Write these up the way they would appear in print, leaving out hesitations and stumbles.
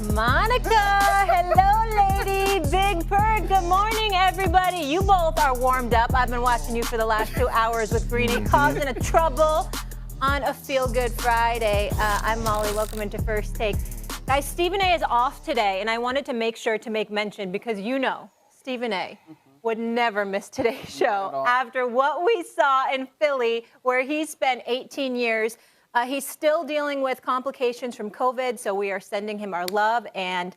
Monica, hello, lady. Big Perk, good morning, everybody. You both are warmed up. I've been watching you for the last 2 hours with Greenie, causing a trouble on a Feel Good Friday. I'm Molly. Welcome into First Take. Guys, Stephen A is off today, and I wanted to make sure to make mention because you know Stephen A would never miss today's show after what we saw in Philly, where he spent 18 years. He's still dealing with complications from COVID, so we are sending him our love, and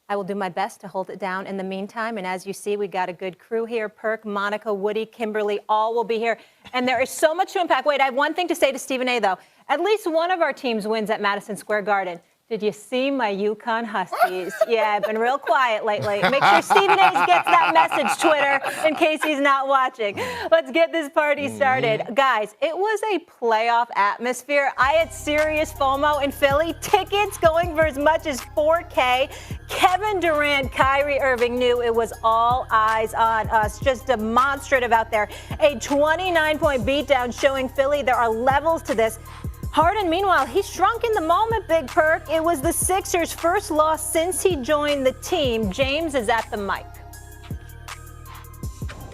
I will do my best to hold it down in the meantime. And as you see, we got a good crew here. Perk, Monica, Woody, Kimberly, all will be here. And there is so much to unpack. Wait, I have one thing to say to Stephen A, though. At least one of our teams wins at Madison Square Garden. Did you see my Yukon Huskies? Yeah, I've been real quiet lately. Make sure Stephen A gets that message, Twitter, in case he's not watching. Let's get this party started. Guys, it was a playoff atmosphere. I had serious FOMO in Philly. Tickets going for as much as $4K. Kevin Durant, Kyrie Irving knew it was all eyes on us. Just demonstrative out there. A 29-point beatdown showing Philly there are levels to this. Harden, meanwhile, he shrunk in the moment, Big Perk. It was the Sixers' first loss since he joined the team. James is at the mic.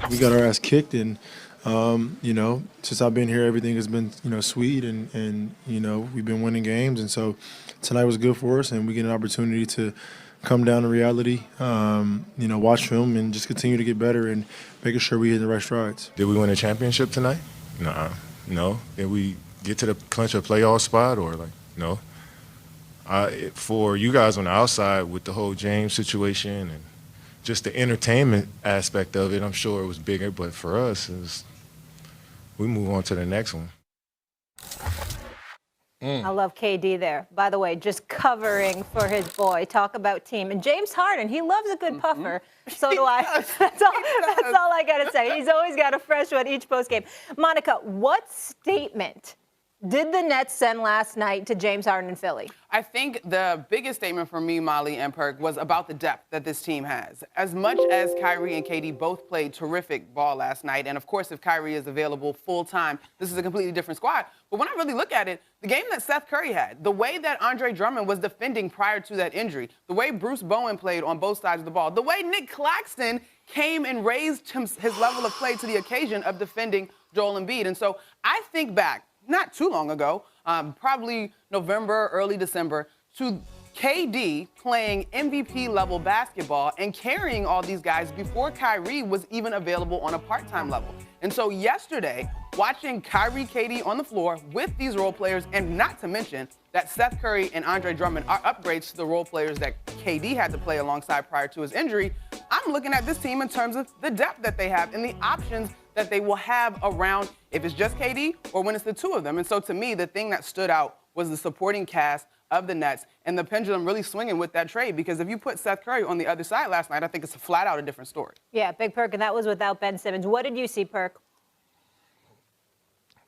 We got our ass kicked, and, since I've been here, everything has been, sweet, and we've been winning games. And so tonight was good for us, and we get an opportunity to come down to reality, watch film, and just continue to get better and making sure we hit the right strides. Did we win a championship tonight? No. Did we get to the clinch a playoff spot or no? For you guys on the outside with the whole James situation and just the entertainment aspect of it, I'm sure it was bigger, but for us, we move on to the next one. I love KD there. By the way, just covering for his boy. Talk about team. And James Harden, he loves a good puffer. So do I. That's all I got to say. He's always got a fresh one each postgame. Monica, what statement did the Nets send last night to James Harden in Philly? I think the biggest statement for me, Molly and Perk, was about the depth that this team has. As much as Kyrie and KD both played terrific ball last night, and of course if Kyrie is available full-time, this is a completely different squad. But when I really look at it, the game that Seth Curry had, the way that Andre Drummond was defending prior to that injury, the way Bruce Bowen played on both sides of the ball, the way Nick Claxton came and raised his level of play to the occasion of defending Joel Embiid. And so I think back, not too long ago, probably November, early December, to KD playing MVP-level basketball and carrying all these guys before Kyrie was even available on a part-time level. And so yesterday, watching Kyrie, KD on the floor with these role players, and not to mention that Seth Curry and Andre Drummond are upgrades to the role players that KD had to play alongside prior to his injury, I'm looking at this team in terms of the depth that they have and the options that they will have around if it's just KD or when it's the two of them. And so to me, the thing that stood out was the supporting cast of the Nets and the pendulum really swinging with that trade, because if you put Seth Curry on the other side last night, I think it's flat out a different story. Yeah, Big Perk, and that was without Ben Simmons. What did you see, Perk?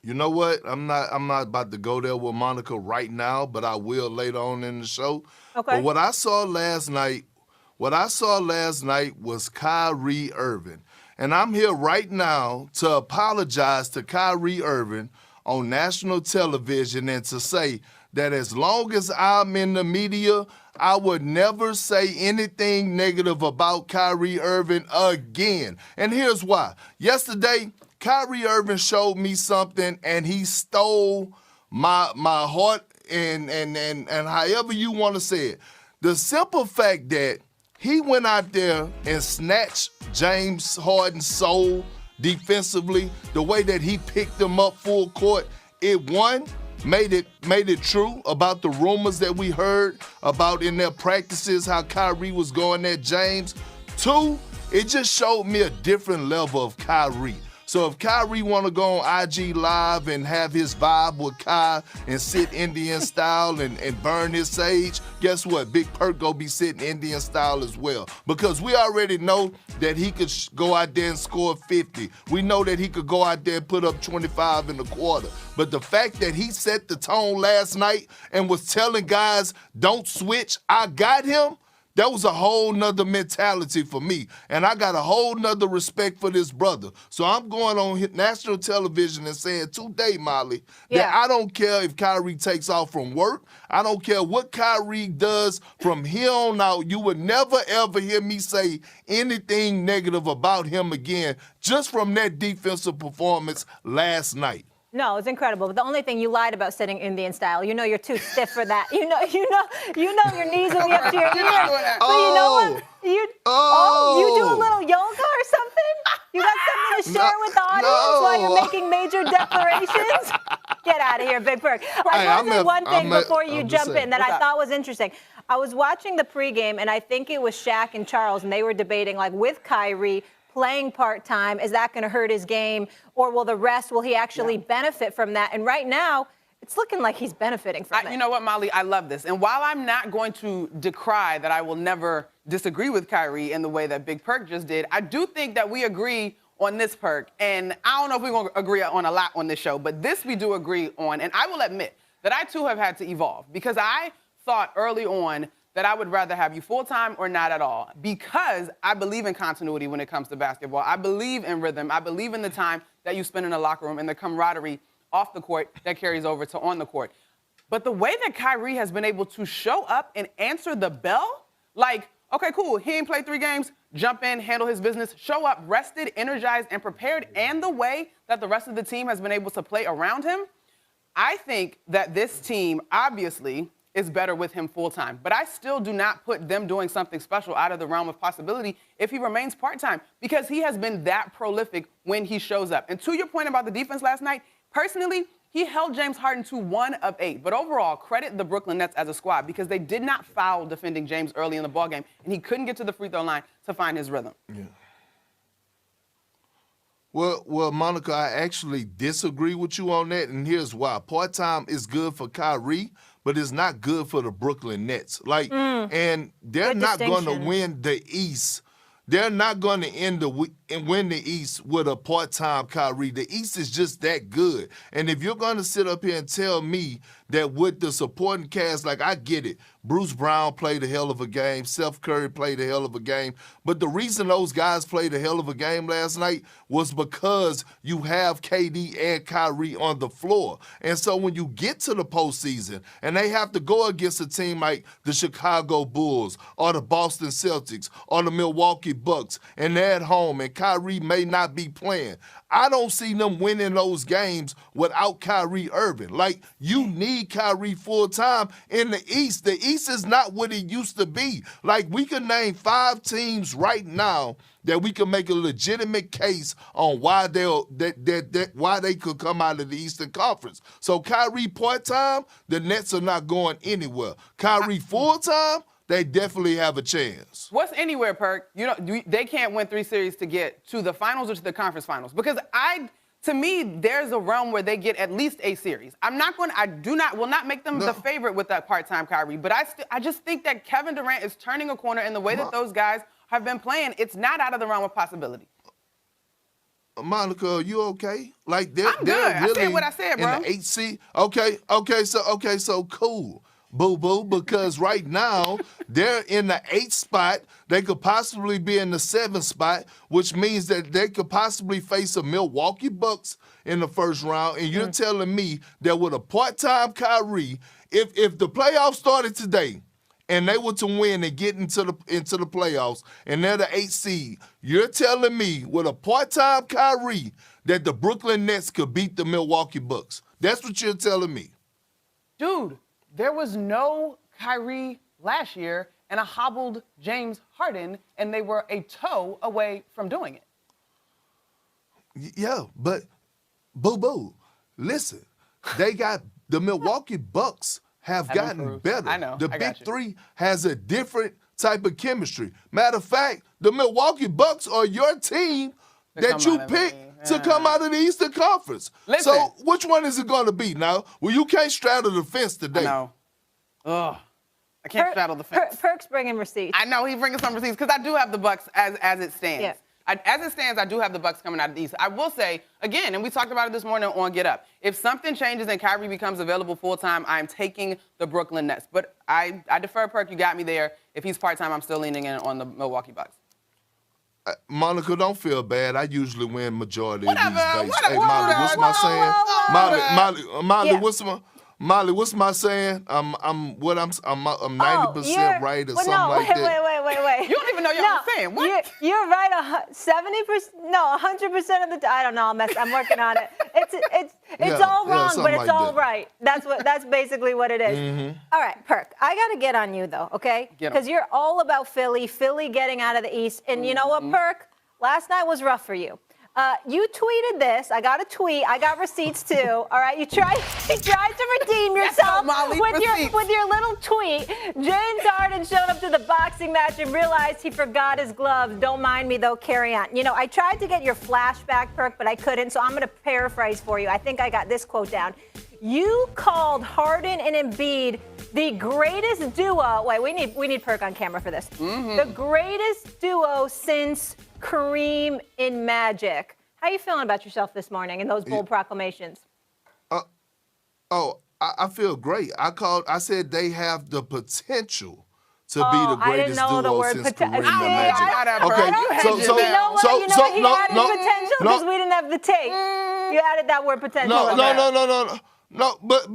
You know what? I'm not about to go there with Monica right now, but I will later on in the show. Okay. But what I saw last night was Kyrie Irving. And I'm here right now to apologize to Kyrie Irving on national television and to say that as long as I'm in the media, I would never say anything negative about Kyrie Irving again. And here's why. Yesterday, Kyrie Irving showed me something, and he stole my heart and however you want to say it. The simple fact that he went out there and snatched James Harden's soul defensively, the way that he picked him up full court, it made it true about the rumors that we heard about in their practices, how Kyrie was going at James. 2, it just showed me a different level of Kyrie. So if Kyrie want to go on IG Live and have his vibe with Kai and sit Indian style and burn his sage, guess what? Big Perk go be sitting Indian style as well. Because we already know that he could go out there and score 50. We know that he could go out there and put up 25 in the quarter. But the fact that he set the tone last night and was telling guys, don't switch, I got him, that was a whole nother mentality for me. And I got a whole nother respect for this brother. So I'm going on national television and saying today, Molly, that I don't care if Kyrie takes off from work. I don't care what Kyrie does from here on out. You would never, ever hear me say anything negative about him again just from that defensive performance last night. No, it's incredible. But the only thing you lied about sitting Indian style. You know you're too stiff for that. You know your knees will be up to your ears. But you know what? You do a little yoga or something? You got something to share with the audience while you're making major declarations? Get out of here, Big Perk. I was one thing before you jump in that I thought was interesting. I was watching the pregame, and I think it was Shaq and Charles, and they were debating, like, with Kyrie playing part-time, is that going to hurt his game? Or will he actually benefit from that? And right now, it's looking like he's benefiting from it. You know what, Molly? I love this. And while I'm not going to decry that I will never disagree with Kyrie in the way that Big Perk just did, I do think that we agree on this, Perk. And I don't know if we're going to agree on a lot on this show, but this we do agree on. And I will admit that I, too, have had to evolve because I thought early on that I would rather have you full-time or not at all because I believe in continuity when it comes to basketball. I believe in rhythm. I believe in the time that you spend in the locker room and the camaraderie off the court that carries over to on the court. But the way that Kyrie has been able to show up and answer the bell, like, okay, cool, he ain't played 3 games, jump in, handle his business, show up rested, energized, and prepared, and the way that the rest of the team has been able to play around him, I think that this team, obviously, is better with him full-time. But I still do not put them doing something special out of the realm of possibility if he remains part-time because he has been that prolific when he shows up. And to your point about the defense last night, personally, he held James Harden to 1 of 8. But overall, credit the Brooklyn Nets as a squad because they did not foul defending James early in the ballgame, and he couldn't get to the free throw line to find his rhythm. Yeah. Well, Monica, I actually disagree with you on that, and here's why. Part-time is good for Kyrie, but it's not good for the Brooklyn Nets. And they're not going to win the East. They're not going to win the East with a part-time Kyrie. The East is just that good. And if you're going to sit up here and tell me that with the supporting cast, like I get it, Bruce Brown played a hell of a game, Steph Curry played a hell of a game, but the reason those guys played a hell of a game last night was because you have KD and Kyrie on the floor. And so when you get to the postseason and they have to go against a team like the Chicago Bulls or the Boston Celtics or the Milwaukee Bucks, and they're at home and Kyrie may not be playing, I don't see them winning those games without Kyrie Irving. Like, you need Kyrie full-time in the East. The East is not what it used to be. Like, we can name 5 teams right now that we can make a legitimate case on why why they could come out of the Eastern Conference. So Kyrie part-time, the Nets are not going anywhere. Kyrie full-time, they definitely have a chance. What's anywhere, Perk? They can't win 3 series to get to the finals or to the conference finals because to me, there's a realm where they get at least a series. Will not make them the favorite with that part-time Kyrie, but I just think that Kevin Durant is turning a corner in the way that those guys have been playing. It's not out of the realm of possibility. Monica, are you okay? Like I'm good. Really I said what I said, bro. In the 8th seed. Okay, so cool. Boo-boo, because right now they're in the 8th spot. They could possibly be in the 7th spot, which means that they could possibly face a Milwaukee Bucks in the first round. And you're telling me that with a part-time Kyrie, if the playoffs started today and they were to win and get into the playoffs and they're the 8th seed, you're telling me with a part-time Kyrie that the Brooklyn Nets could beat the Milwaukee Bucks. That's what you're telling me. Dude. There was no Kyrie last year and a hobbled James Harden, and they were a toe away from doing it. Yeah, but boo-boo, listen, they got the Milwaukee Bucks have gotten better. I know. The Big Three has a different type of chemistry. Matter of fact, the Milwaukee Bucks are your team that you picked to come out of the Eastern Conference. Listen. So which one is it going to be now? Well, you can't straddle the fence today. I know. Ugh. I can't straddle the fence. Perk's bringing receipts. I know he's bringing some receipts because I do have the Bucks as it stands. Yeah. As it stands, I do have the Bucks coming out of the East. I will say, again, and we talked about it this morning on Get Up, if something changes and Kyrie becomes available full-time, I'm taking the Brooklyn Nets. But I defer, Perk. You got me there. If he's part-time, I'm still leaning in on the Milwaukee Bucks. Monica, don't feel bad. I usually win majority of these Whatever, days. whatever. Hey, Molly, what's my saying? Molly, Yeah. Molly, what's my saying? I'm 90% right or something like that. Wait. You don't even know your own saying. What? You're right. 70%? No, 100% of the time. I don't know. I'm working on it. It's all wrong, but it's like all that. right. That's basically what it is. All right, Perk. I got to get on you though, okay? Because you're all about Philly getting out of the East, and you know what, Perk? Last night was rough for you. You tweeted this. I got a tweet. I got receipts too. All right. You tried to redeem yourself with your little tweet. James Harden showed up to the boxing match and realized he forgot his gloves. Don't mind me though. Carry on. You know, I tried to get your flashback, Perk, but I couldn't. So I'm going to paraphrase for you. I think I got this quote down. You called Harden and Embiid the greatest duo. Wait, we need Perk on camera for this. The greatest duo since Kareem in Magic. How you feeling about yourself this morning and those bold proclamations? I feel great. I said they have the potential to be the greatest duo since Kareem and Magic. Okay, so you know what? He added potential because we didn't have the tape. You added that word potential. No, but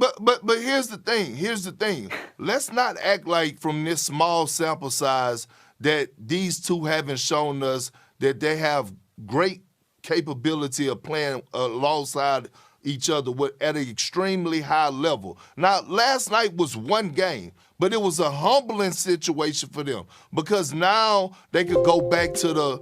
here's the thing. Let's not act like from this small sample size that these two haven't shown us that they have great capability of playing alongside each other at an extremely high level. Now, last night was one game, but it was a humbling situation for them because now they could go back to the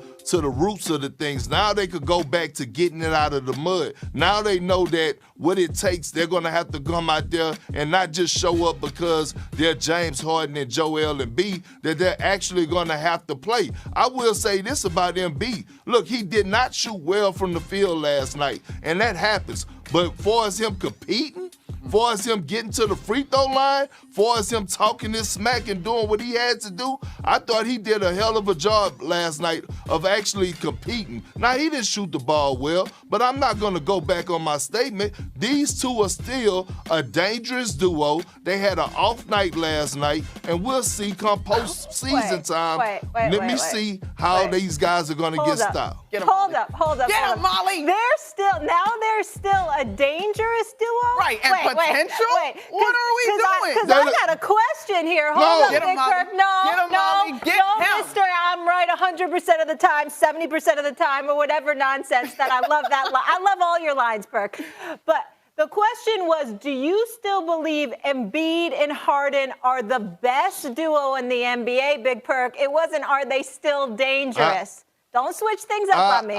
roots of the things. Now they could go back to getting it out of the mud. Now they know that what it takes, they're going to have to come out there and not just show up because they're James Harden and Joel Embiid, that they're actually going to have to play. I will say this about Embiid. Look, he did not shoot well from the field last night, and that happens. But for as him competing, for as him getting to the free throw line, for as him talking this smack and doing what he had to do, I thought he did a hell of a job last night of actually competing. Now, he didn't shoot the ball well, but I'm not going to go back on my statement. These two are still a dangerous duo. They had an off night last night, and we'll see come postseason time. Let me see how these guys are going to get stopped. Hold up. Get him, Molly. They're still a dangerous duo? Right, and potential? What are we doing? Because I got a question here. Hold up, Get him, Big Molly. Perk. No, mister, I'm right 100% of the time, 70% of the time, or whatever nonsense that I love that line. I love all your lines, Perk. But the question was, do you still believe Embiid and Harden are the best duo in the NBA, Big Perk? It wasn't, are they still dangerous? Don't switch things up on me.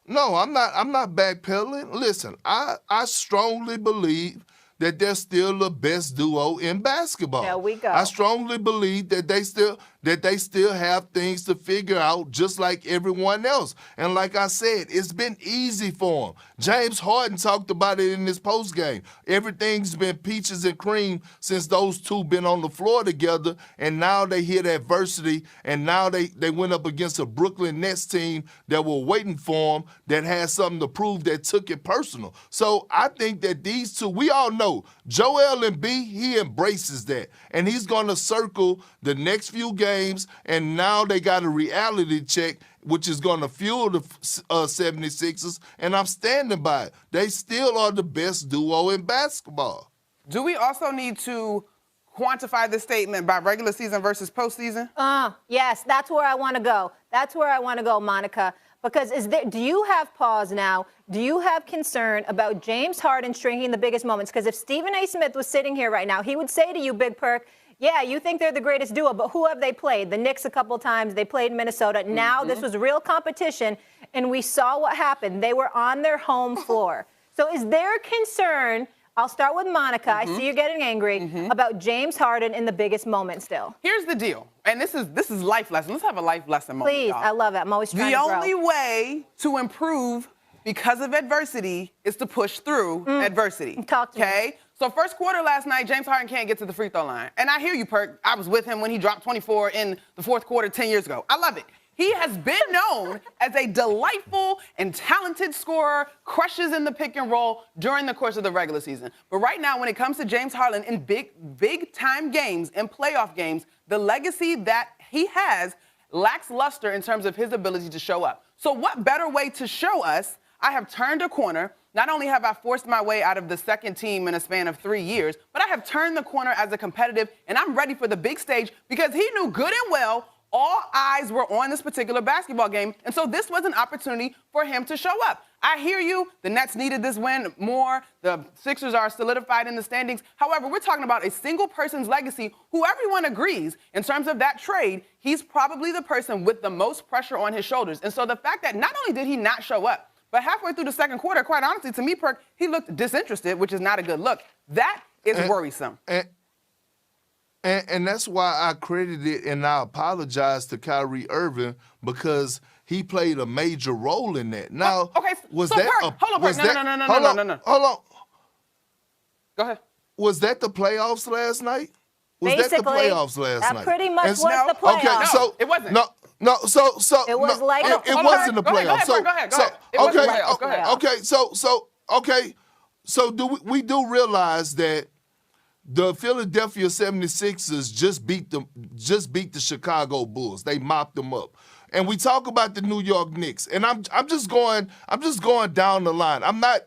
No, I'm not backpedaling. Listen, I strongly believe that they're still the best duo in basketball. There we go. I strongly believe that they still have things to figure out just like everyone else. And like I said, it's been easy for them. James Harden talked about it in his postgame. Everything's been peaches and cream since those two been on the floor together, and now they hit adversity, and now they went up against a Brooklyn Nets team that were waiting for them, that had something to prove, that took it personal. So I think that these two, we all know, Joel Embiid, he embraces that, and he's going to circle the next few games, and now they got a reality check, which is going to fuel the 76ers, and I'm standing by it. They still are the best duo in basketball. Do we also need to quantify this statement by regular season versus postseason? Yes, that's where I want to go. That's where I want to go, Monica. Because do you have pause now? Do you have concern about James Harden shrinking the biggest moments? Because if Stephen A. Smith was sitting here right now, he would say to you, Big Perk, yeah, you think they're the greatest duo, but who have they played? The Knicks a couple times. They played Minnesota. Now this was real competition, and we saw what happened. They were on their home floor. So is there concern, I'll start with Monica, I see you're getting angry, about James Harden in the biggest moment still? Here's the deal, and this is life lesson. Let's have a life lesson moment, Please, y'all. I love it. I'm always trying to grow. The only way to improve because of adversity is to push through adversity. Talk to me. Okay? So first quarter last night, James Harden can't get to the free throw line. And I hear you, Perk. I was with him when he dropped 24 in the fourth quarter 10 years ago. I love it. He has been known as a delightful and talented scorer, crushes in the pick and roll during the course of the regular season. But right now, when it comes to James Harden in big time games and playoff games, the legacy that he has lacks luster in terms of his ability to show up. So what better way to show us I have turned a corner? Not only have I forced my way out of the second team in a span of 3 years, but I have turned the corner as a competitive, and I'm ready for the big stage because he knew good and well all eyes were on this particular basketball game, and so this was an opportunity for him to show up. I hear you. The Nets needed this win more. The Sixers are solidified in the standings. However, we're talking about a single person's legacy who everyone agrees in terms of that trade, he's probably the person with the most pressure on his shoulders. And so the fact that not only did he not show up, but halfway through the second quarter, quite honestly, to me, Perk, he looked disinterested, which is not a good look. That is worrisome. And that's why I credited and I apologize to Kyrie Irving because he played a major role in that. Now, okay, was so that Perk, hold on, Perk. No. Hold on. Go ahead. Was that the playoffs last night? Was Basically, that the playoffs last that night? pretty much was no, the playoffs. Okay, so it wasn't. No, so It was no, like it wasn't the playoffs. Go ahead. It wasn't the playoffs. Go ahead. So do we do realize that the Philadelphia 76ers just beat the Chicago Bulls. They mopped them up. And we talk about the New York Knicks, and I'm just going down the line. I'm not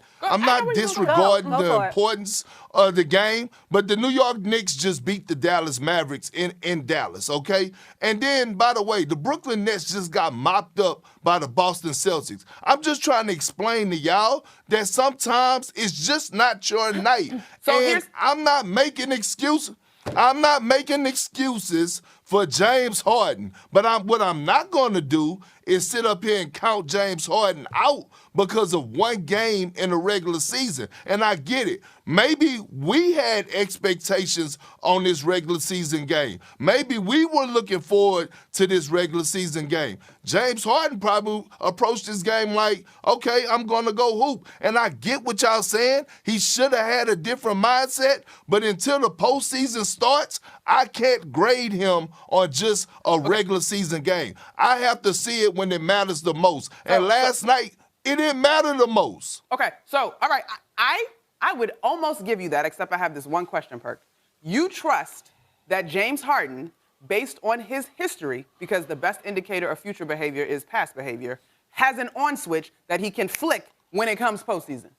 disregarding the importance of the game, but the New York Knicks just beat the Dallas Mavericks in Dallas, okay? And then, by the way, the Brooklyn Nets just got mopped up by the Boston Celtics. I'm just trying to explain to y'all that sometimes it's just not your night. And I'm not making excuses. I'm not making excuses for James Harden, but what I'm not going to do is sit up here and count James Harden out because of one game in the regular season. And I get it. Maybe we had expectations on this regular season game. Maybe we were looking forward to this regular season game. James Harden probably approached this game like, okay, I'm going to go hoop. And I get what y'all saying. He should have had a different mindset, but until the postseason starts, I can't grade him on just a regular season game. I have to see it when it matters the most. And last night, it didn't matter the most. Okay, so, all right, I would almost give you that, except I have this one question, Perk. You trust that James Harden, based on his history, because the best indicator of future behavior is past behavior, has an on switch that he can flick when it comes postseason?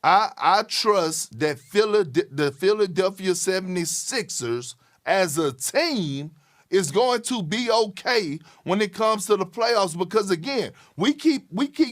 I trust that the Philadelphia 76ers as a team is going to be okay when it comes to the playoffs because, again, we keep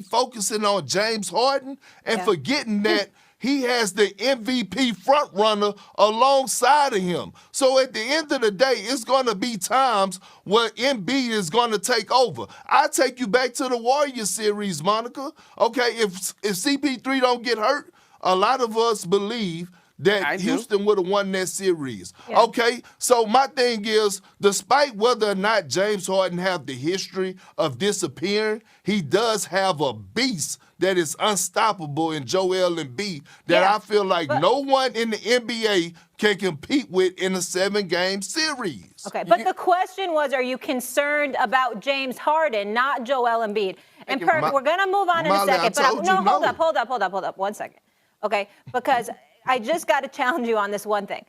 focusing on James Harden and forgetting that he has the MVP front runner alongside of him. So at the end of the day, it's going to be times where Embiid is going to take over. I take you back to the Warriors series, Monica. Okay, if CP3 don't get hurt, a lot of us believe that Houston would have won that series. Yeah. Okay, so my thing is, despite whether or not James Harden have the history of disappearing, he does have a beast that is unstoppable in Joel Embiid that I feel like no one in the NBA can compete with in a 7-game series. Okay, but the question was, are you concerned about James Harden, not Joel Embiid? And Perk, we're going to move on in a second. But hold up 1 second. Okay, because I just got to challenge you on this one thing.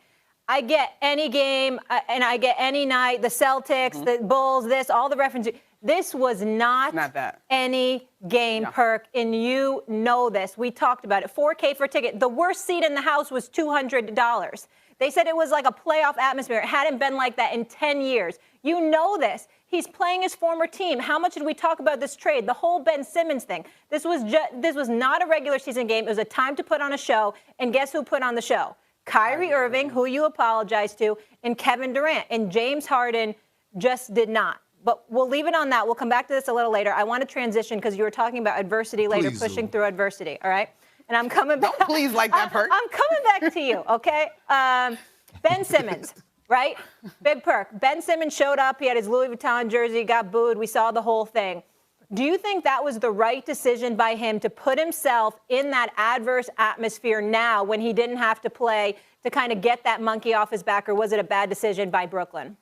I get any game, and I get any night, the Celtics, the Bulls, all the references. This was not that. Any game, Perk, and you know this. We talked about it. $4K for a ticket. The worst seat in the house was $200. They said it was like a playoff atmosphere. It hadn't been like that in 10 years. You know this. He's playing his former team. How much did we talk about this trade? The whole Ben Simmons thing. This was not a regular season game. It was a time to put on a show. And guess who put on the show? Kyrie Irving, who you apologized to, and Kevin Durant. And James Harden just did not. But we'll leave it on that. We'll come back to this a little later. I want to transition because you were talking about adversity later, pushing through adversity. All right? And I'm coming back. Don't please like that, Perk. I'm coming back to you, okay? Ben Simmons. Right? Big Perk. Ben Simmons showed up. He had his Louis Vuitton jersey, got booed. We saw the whole thing. Do you think that was the right decision by him to put himself in that adverse atmosphere now when he didn't have to play to kind of get that monkey off his back, or was it a bad decision by Brooklyn?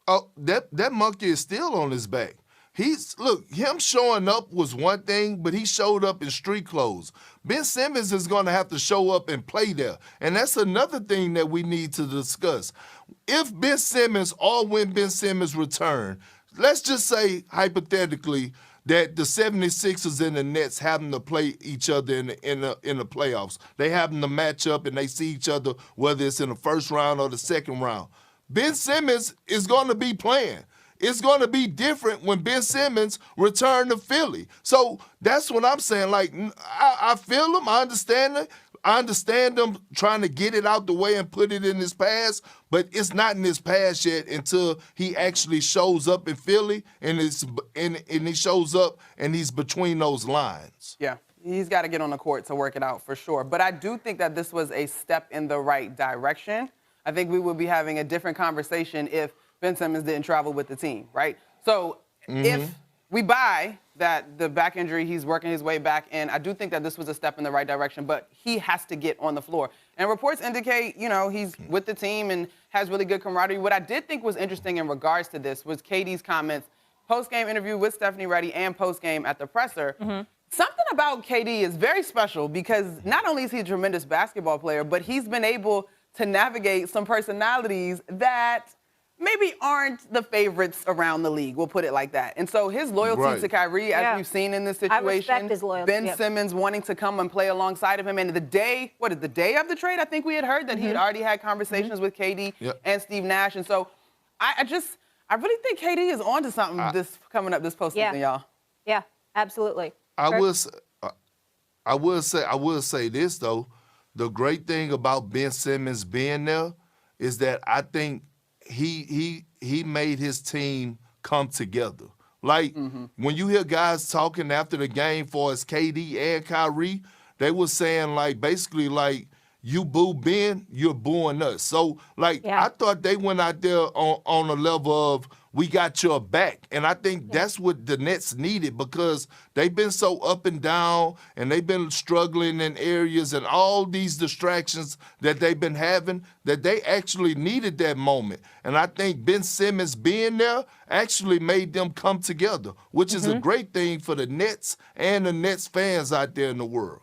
Oh, that monkey is still on his back. Him showing up was one thing, but he showed up in street clothes. Ben Simmons is going to have to show up and play there. And that's another thing that we need to discuss. If Ben Simmons or when Ben Simmons return, let's just say hypothetically that the 76ers and the Nets happen to play each other in the playoffs. They happen to match up and they see each other, whether it's in the first round or the second round. Ben Simmons is going to be playing. It's going to be different when Ben Simmons return to Philly. So that's what I'm saying. Like, I feel him. I understand it. I understand him trying to get it out the way and put it in his past, but it's not in his past yet until he actually shows up in Philly and he shows up and he's between those lines. Yeah, he's got to get on the court to work it out for sure. But I do think that this was a step in the right direction. I think we would be having a different conversation if Ben Simmons didn't travel with the team, right? So if we buy that the back injury, he's working his way back in, I do think that this was a step in the right direction, but he has to get on the floor. And reports indicate, he's with the team and has really good camaraderie. What I did think was interesting in regards to this was KD's comments, post-game interview with Stephanie Reddy and post-game at the presser. Something about KD is very special because not only is he a tremendous basketball player, but he's been able to navigate some personalities that maybe aren't the favorites around the league, we'll put it like that. And so his loyalty to Kyrie, as we've seen in this situation, I respect his loyalty. Ben Simmons wanting to come and play alongside of him. And the day of the trade, I think we had heard that he had already had conversations with KD and Steve Nash. And so I really think KD is onto something coming up this postseason, y'all. Yeah, absolutely. I will say this though. The great thing about Ben Simmons being there is that I think he made his team come together. Like, when you hear guys talking after the game for us, KD and Kyrie, they were saying, like, basically, like, you boo Ben, you're booing us. So, like, I thought they went out there on a level of, we got your back. And I think that's what the Nets needed because they've been so up and down and they've been struggling in areas and all these distractions that they've been having that they actually needed that moment. And I think Ben Simmons being there actually made them come together, which is a great thing for the Nets and the Nets fans out there in the world.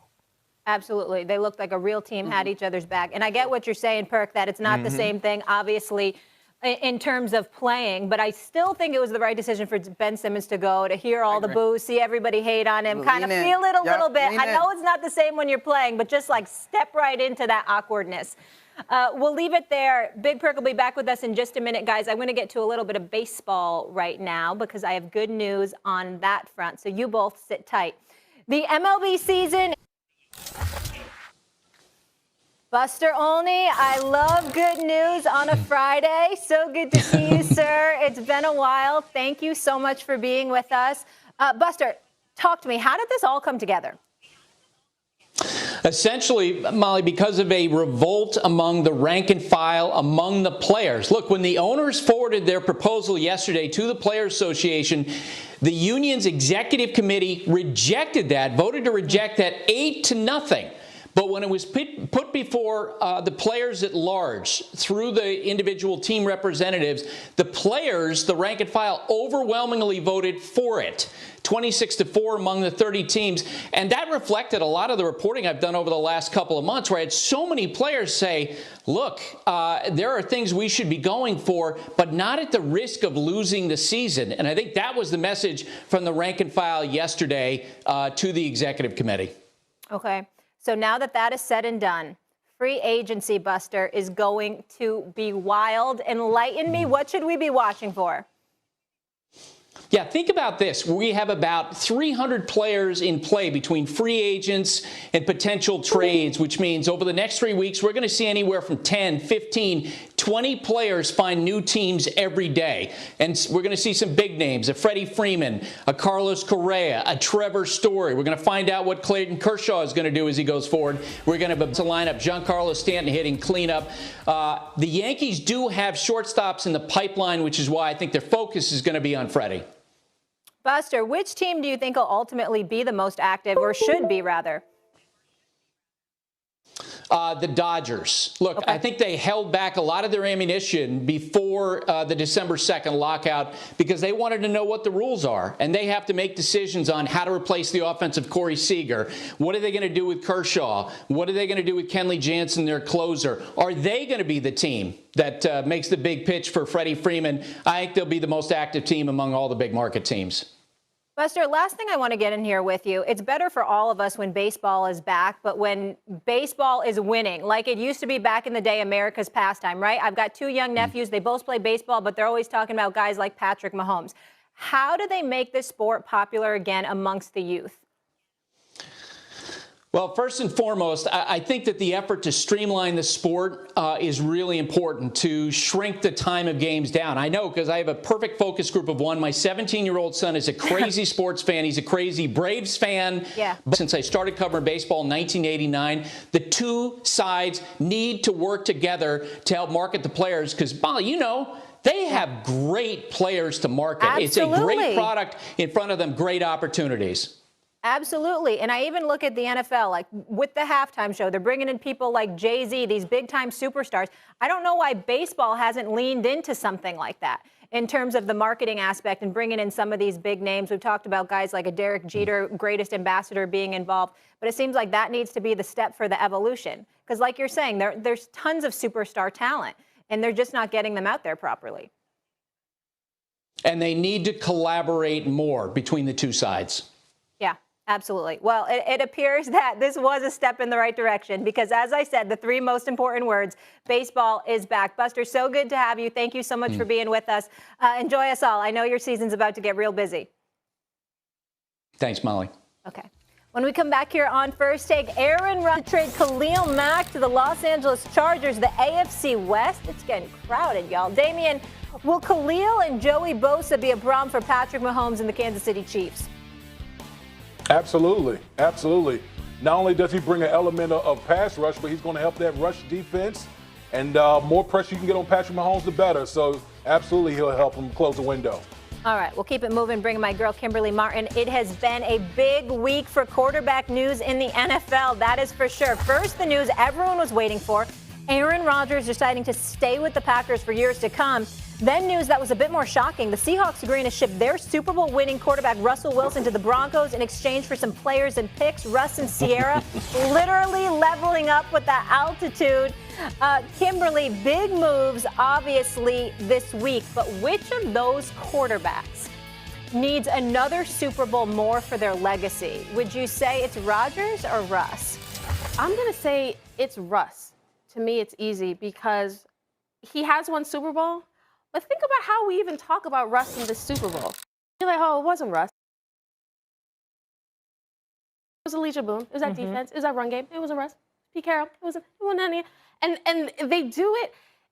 Absolutely. They looked like a real team, had each other's back. And I get what you're saying, Perk, that it's not the same thing, obviously, in terms of playing, but I still think it was the right decision for Ben Simmons to go, to hear all the boos, see everybody hate on him, kind of feel it a little bit. I know it's not the same when you're playing, but just like step right into that awkwardness. We'll leave it there. Big Perk will be back with us in just a minute, guys. I'm going to get to a little bit of baseball right now because I have good news on that front. So you both sit tight. The MLB season. Buster Olney, I love good news on a Friday. So good to see you, sir. It's been a while. Thank you so much for being with us. Buster, talk to me. How did this all come together? Essentially, Molly, because of a revolt among the rank and file, among the players. Look, when the owners forwarded their proposal yesterday to the Players Association, the union's executive committee rejected that, voted to reject that 8-0. But when it was put before the players at large through the individual team representatives, the players, the rank and file, overwhelmingly voted for it. 26-4 among the 30 teams. And that reflected a lot of the reporting I've done over the last couple of months where I had so many players say, look, there are things we should be going for, but not at the risk of losing the season. And I think that was the message from the rank and file yesterday to the executive committee. Okay. So now that that is said and done, free agency, Buster, is going to be wild. Enlighten me. What should we be watching for? Yeah, think about this. We have about 300 players in play between free agents and potential trades, which means over the next 3 weeks, we're going to see anywhere from 10, 15, 20 players find new teams every day. And we're going to see some big names, a Freddie Freeman, a Carlos Correa, a Trevor Story. We're going to find out what Clayton Kershaw is going to do as he goes forward. We're going to line up Giancarlo Stanton hitting cleanup. The Yankees do have shortstops in the pipeline, which is why I think their focus is going to be on Freddie. Buster, which team do you think will ultimately be the most active, or should be, rather? The Dodgers. Look, Okay. I think they held back a lot of their ammunition before the December 2nd lockout because they wanted to know what the rules are. And they have to make decisions on how to replace the offensive Corey Seager. What are they going to do with Kershaw? What are they going to do with Kenley Jansen, their closer? Are they going to be the team that makes the big pitch for Freddie Freeman? I think they'll be the most active team among all the big market teams. Buster, last thing I want to get in here with you. It's better for all of us when baseball is back, but when baseball is winning, like it used to be back in the day, America's pastime, right? I've got two young nephews. They both play baseball, but they're always talking about guys like Patrick Mahomes. How do they make this sport popular again amongst the youth? Well, first and foremost, I think that the effort to streamline the sport is really important, to shrink the time of games down. I know because I have a perfect focus group of one. My 17-year-old son is a crazy sports fan. He's a crazy Braves fan. Yeah. But since I started covering baseball in 1989, the two sides need to work together to help market the players because, Molly, you know, they have great players to market. Absolutely. It's a great product in front of them, great opportunities. Absolutely. And I even look at the NFL, like with the halftime show, they're bringing in people like Jay-Z, these big-time superstars. I don't know why baseball hasn't leaned into something like that in terms of the marketing aspect and bringing in some of these big names. We've talked about guys like a Derek Jeter, greatest ambassador, being involved. But it seems like that needs to be the step for the evolution. Because like you're saying, there's tons of superstar talent, and they're just not getting them out there properly. And they need to collaborate more between the two sides. Yeah. Absolutely. Well, it appears that this was a step in the right direction because, as I said, the three most important words, baseball is back. Buster, so good to have you. Thank you so much for being with us. Enjoy us all. I know your season's about to get real busy. Thanks, Molly. Okay. When we come back here on First Take, Aaron Rodgers trade Khalil Mack to the Los Angeles Chargers, the AFC West. It's getting crowded, y'all. Damian, will Khalil and Joey Bosa be a problem for Patrick Mahomes and the Kansas City Chiefs? Absolutely. Absolutely. Not only does he bring an element of pass rush, but he's going to help that rush defense. And more pressure you can get on Patrick Mahomes, the better. So, absolutely, he'll help him close the window. All right, we'll keep it moving, bringing my girl Kimberly Martin. It has been a big week for quarterback news in the NFL, that is for sure. First, the news everyone was waiting for, Aaron Rodgers deciding to stay with the Packers for years to come. Then news that was a bit more shocking. The Seahawks agreeing to ship their Super Bowl winning quarterback Russell Wilson to the Broncos in exchange for some players and picks. Russ and Sierra literally leveling up with that altitude. Kimberly, big moves obviously this week, but which of those quarterbacks needs another Super Bowl more for their legacy? Would you say it's Rodgers or Russ? I'm going to say it's Russ. To me, it's easy because he has won Super Bowl. But think about how we even talk about Russ in the Super Bowl. You're like, oh, it wasn't Russ. It was Elijah Boone. It was that defense. It was that run game. It wasn't Russ. Pete Carroll. It wasn't any. And they do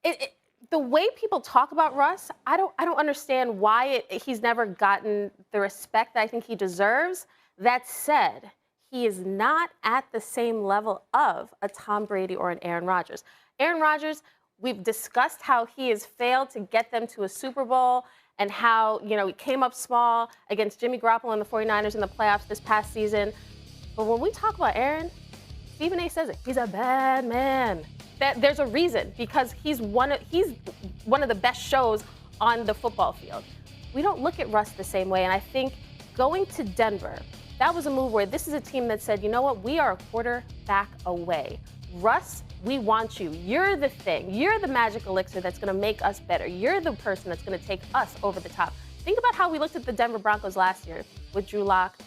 it. The way people talk about Russ, I don't understand why he's never gotten the respect that I think he deserves. That said, he is not at the same level of a Tom Brady or an Aaron Rodgers. Aaron Rodgers, we've discussed how he has failed to get them to a Super Bowl and how, he came up small against Jimmy Garoppolo and the 49ers in the playoffs this past season. But when we talk about Aaron, Stephen A. says it. He's a bad man. There's a reason, because he's one of the best shows on the football field. We don't look at Russ the same way, and I think going to Denver, that was a move where this is a team that said, you know what, we are a quarterback away. Russ, we want you. You're the thing. You're the magic elixir that's going to make us better. You're the person that's going to take us over the top. Think about how we looked at the Denver Broncos last year with Drew Lock,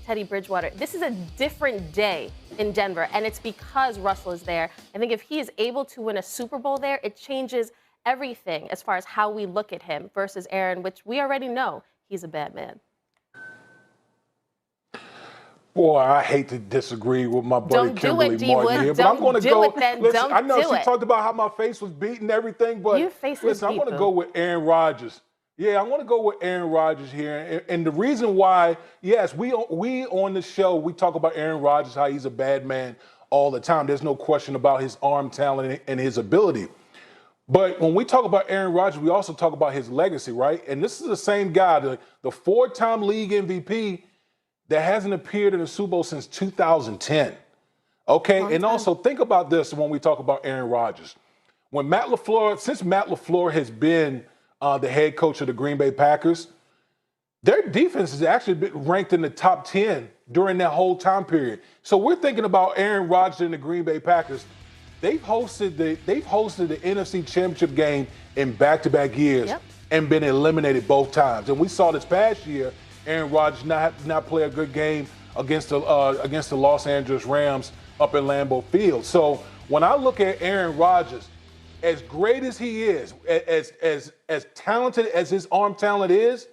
Teddy Bridgewater. This is a different day in Denver, and it's because Russell is there. I think if he is able to win a Super Bowl there, it changes everything as far as how we look at him versus Aaron, which we already know he's a bad man. Boy, I hate to disagree with my buddy Kimberly Martin here, but I'm going to go. Listen, I know she talked about how my face was beat and everything, but listen, I'm going to go with Aaron Rodgers. Yeah, I want to go with Aaron Rodgers here, and the reason why, yes, we on the show we talk about Aaron Rodgers, how he's a bad man all the time. There's no question about his arm talent and his ability. But when we talk about Aaron Rodgers, we also talk about his legacy, right? And this is the same guy, the four-time league MVP that hasn't appeared in a Super Bowl since 2010. Okay, and also think about this when we talk about Aaron Rodgers. When since Matt LaFleur has been the head coach of the Green Bay Packers, their defense has actually been ranked in the top 10 during that whole time period. So we're thinking about Aaron Rodgers and the Green Bay Packers. They've hosted the NFC Championship game in back-to-back years and been eliminated both times. And we saw this past year, Aaron Rodgers not play a good game against the Los Angeles Rams up at Lambeau Field. So when I look at Aaron Rodgers, as great as he is, as talented as his arm talent is,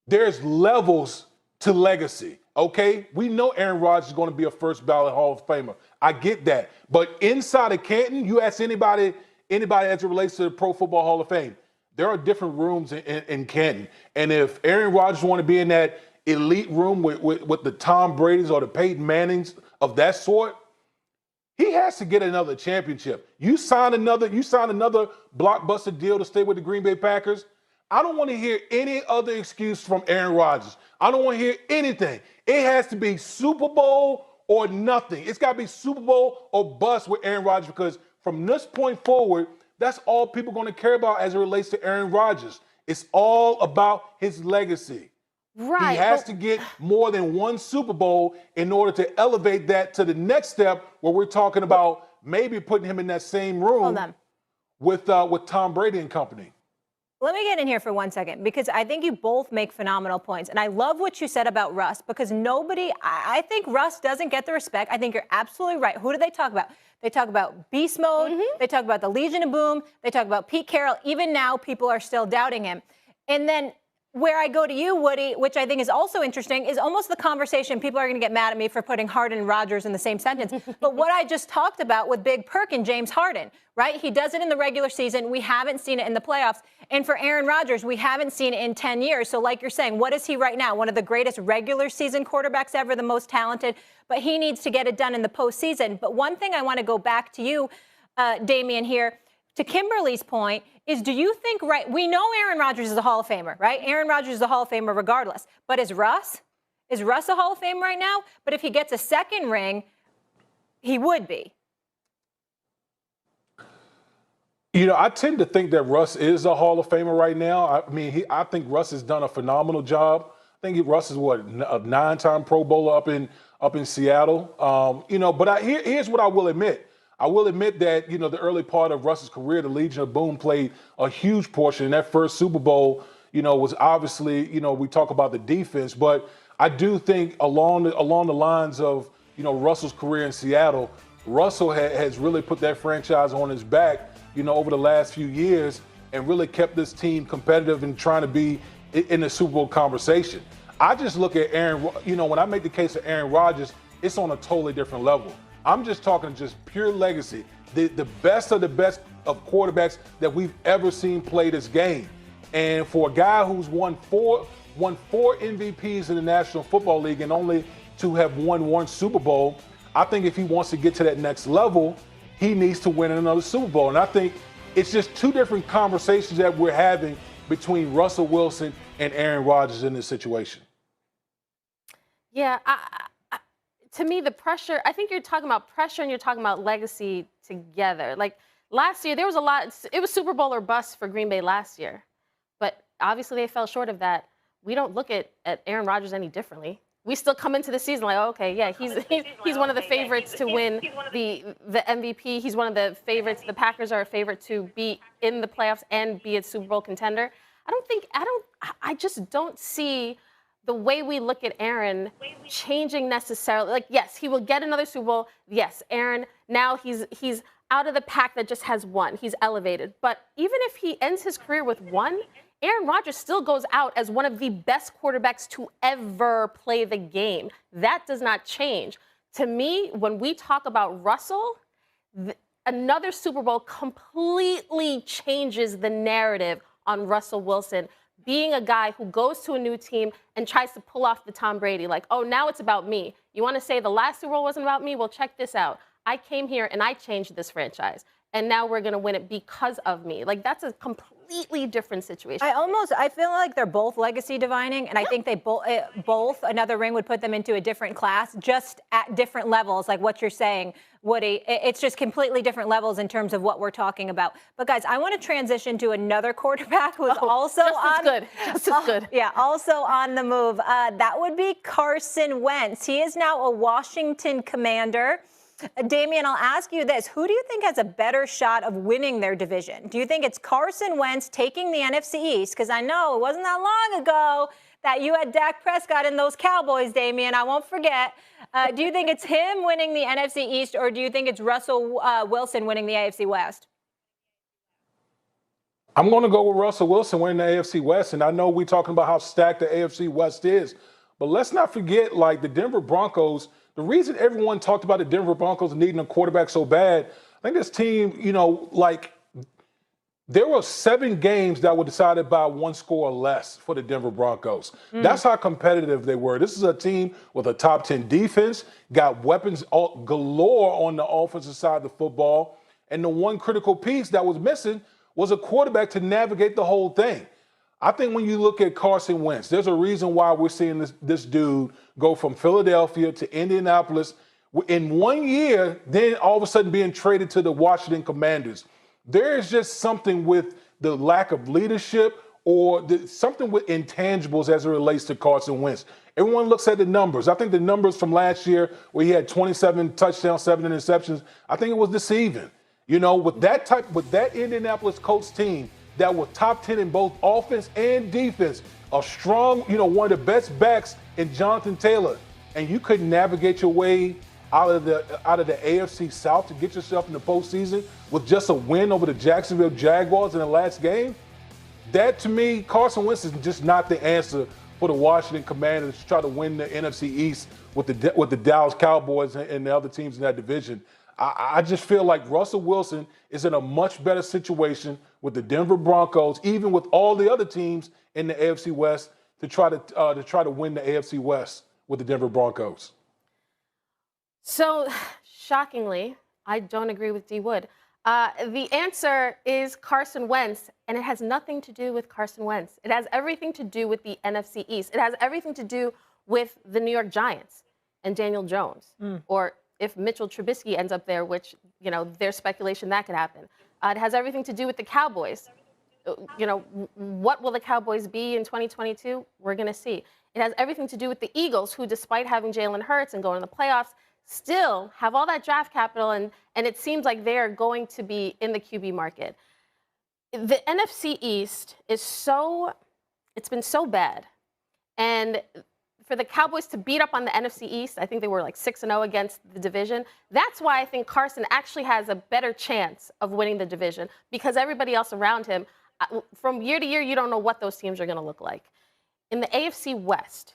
there's levels to legacy, okay? We know Aaron Rodgers is going to be a first ballot Hall of Famer. I get that. But inside of Canton, you ask anybody as it relates to the Pro Football Hall of Fame, there are different rooms in Canton. And if Aaron Rodgers want to be in that elite room with the Tom Brady's or the Peyton Mannings of that sort, he has to get another championship. You sign another blockbuster deal to stay with the Green Bay Packers. I don't want to hear any other excuse from Aaron Rodgers. I don't want to hear anything. It has to be Super Bowl or nothing. It's got to be Super Bowl or bust with Aaron Rodgers, because from this point forward, that's all people are going to care about as it relates to Aaron Rodgers. It's all about his legacy. Right. He has to get more than one Super Bowl in order to elevate that to the next step, where we're talking about maybe putting him in that same room with Tom Brady and company. Let me get in here for 1 second, because I think you both make phenomenal points. And I love what you said about Russ, because I think Russ doesn't get the respect. I think you're absolutely right. Who do they talk about? They talk about beast mode. They talk about the Legion of Boom. They talk about Pete Carroll. Even now, people are still doubting him. And then where I go to you, Woody, which I think is also interesting, is almost the conversation. People are going to get mad at me for putting Harden and Rodgers in the same sentence. But what I just talked about with Big Perk and James Harden, right? He does it in the regular season. We haven't seen it in the playoffs. And for Aaron Rodgers, we haven't seen it in 10 years. So like you're saying, what is he right now? One of the greatest regular season quarterbacks ever, the most talented. But he needs to get it done in the postseason. But one thing I want to go back to you, Damian, here, to Kimberly's point, is do you think, right, we know Aaron Rodgers is a Hall of Famer, right? Aaron Rodgers is a Hall of Famer regardless. But is Russ a Hall of Famer right now? But if he gets a second ring, he would be. You know, I tend to think that Russ is a Hall of Famer right now. I think Russ has done a phenomenal job. I think Russ is a 9-time Pro Bowler up in Seattle. But here's what I will admit. I will admit that, the early part of Russ's career, the Legion of Boom played a huge portion. In that first Super Bowl, was obviously, we talk about the defense, but I do think along the lines of, Russell's career in Seattle, Russell has really put that franchise on his back, over the last few years, and really kept this team competitive and trying to be in the Super Bowl conversation. I just look at Aaron, when I make the case of Aaron Rodgers, it's on a totally different level. I'm just talking just pure legacy. The best of the best of quarterbacks that we've ever seen play this game. And for a guy who's won four MVPs in the National Football League and only to have won one Super Bowl, I think if he wants to get to that next level, he needs to win another Super Bowl. And I think it's just two different conversations that we're having between Russell Wilson and Aaron Rodgers in this situation. Yeah, to me, the pressure, I think you're talking about pressure and you're talking about legacy together. Like last year, there was a lot, it was Super Bowl or bust for Green Bay last year. But obviously they fell short of that. We don't look at Aaron Rodgers any differently. We still come into the season like, okay, yeah, he's one of the favorites to win the MVP. He's one of the favorites. The Packers are a favorite to be in the playoffs and be a Super Bowl contender. I just don't see the way we look at Aaron changing necessarily. Like, yes, he will get another Super Bowl. Yes, Aaron, now he's out of the pack that just has one. He's elevated. But even if he ends his career with one, Aaron Rodgers still goes out as one of the best quarterbacks to ever play the game. That does not change. To me, when we talk about Russell, another Super Bowl completely changes the narrative on Russell Wilson being a guy who goes to a new team and tries to pull off the Tom Brady. Like, oh, now it's about me. You want to say the last Super Bowl wasn't about me? Well, check this out. I came here and I changed this franchise. and now we're going to win it because of me. Like, that's a completely different situation. I feel like they're both legacy defining, and I think they both, another ring would put them into a different class, just at different levels, like what you're saying, Woody. It's just completely different levels in terms of what we're talking about. But guys, I want to transition to another quarterback who's also just as good. Yeah, also on the move. That would be Carson Wentz. He is now a Washington Commander. Damian, I'll ask you this. Who do you think has a better shot of winning their division? Do you think it's Carson Wentz taking the NFC East? Because I know it wasn't that long ago that you had Dak Prescott in those Cowboys, Damian. I won't forget. Do you think it's him winning the NFC East, or do you think it's Russell Wilson winning the AFC West? I'm going to go with Russell Wilson winning the AFC West. And I know we're talking about how stacked the AFC West is. But let's not forget, like, the Denver Broncos. The reason everyone talked about the Denver Broncos needing a quarterback so bad, I think this team, there were 7 games that were decided by 1 score or less for the Denver Broncos. That's how competitive they were. This is a team with a top 10 defense, got weapons galore on the offensive side of the football, and the one critical piece that was missing was a quarterback to navigate the whole thing. I think when you look at Carson Wentz, there's a reason why we're seeing this dude go from Philadelphia to Indianapolis in 1 year, then all of a sudden being traded to the Washington Commanders. There is just something with the lack of leadership or something with intangibles as it relates to Carson Wentz. Everyone looks at the numbers. I think the numbers from last year where he had 27 touchdowns, 7 interceptions, I think it was deceiving. With that Indianapolis Colts team, that was top 10 in both offense and defense, a strong, one of the best backs in Jonathan Taylor, and you couldn't navigate your way out of the AFC South to get yourself in the postseason with just a win over the Jacksonville Jaguars in the last game. That, to me, Carson Wentz is just not the answer for the Washington Commanders to try to win the NFC East with the Dallas Cowboys and the other teams in that division. I just feel like Russell Wilson is in a much better situation with the Denver Broncos, even with all the other teams in the AFC West, to try to win the AFC West with the Denver Broncos. So, shockingly, I don't agree with D. Wood. The answer is Carson Wentz, and it has nothing to do with Carson Wentz. It has everything to do with the NFC East. It has everything to do with the New York Giants and Daniel Jones, or if Mitchell Trubisky ends up there, which, there's speculation that could happen. It has everything to do with the Cowboys. What will the Cowboys be in 2022? We're going to see. It has everything to do with the Eagles, who, despite having Jalen Hurts and going to the playoffs, still have all that draft capital, and it seems like they're going to be in the QB market. The NFC East it's been so bad. And for the Cowboys to beat up on the NFC East, I think they were like 6-0 against the division. That's why I think Carson actually has a better chance of winning the division, because everybody else around him, from year to year, you don't know what those teams are going to look like. In the AFC West,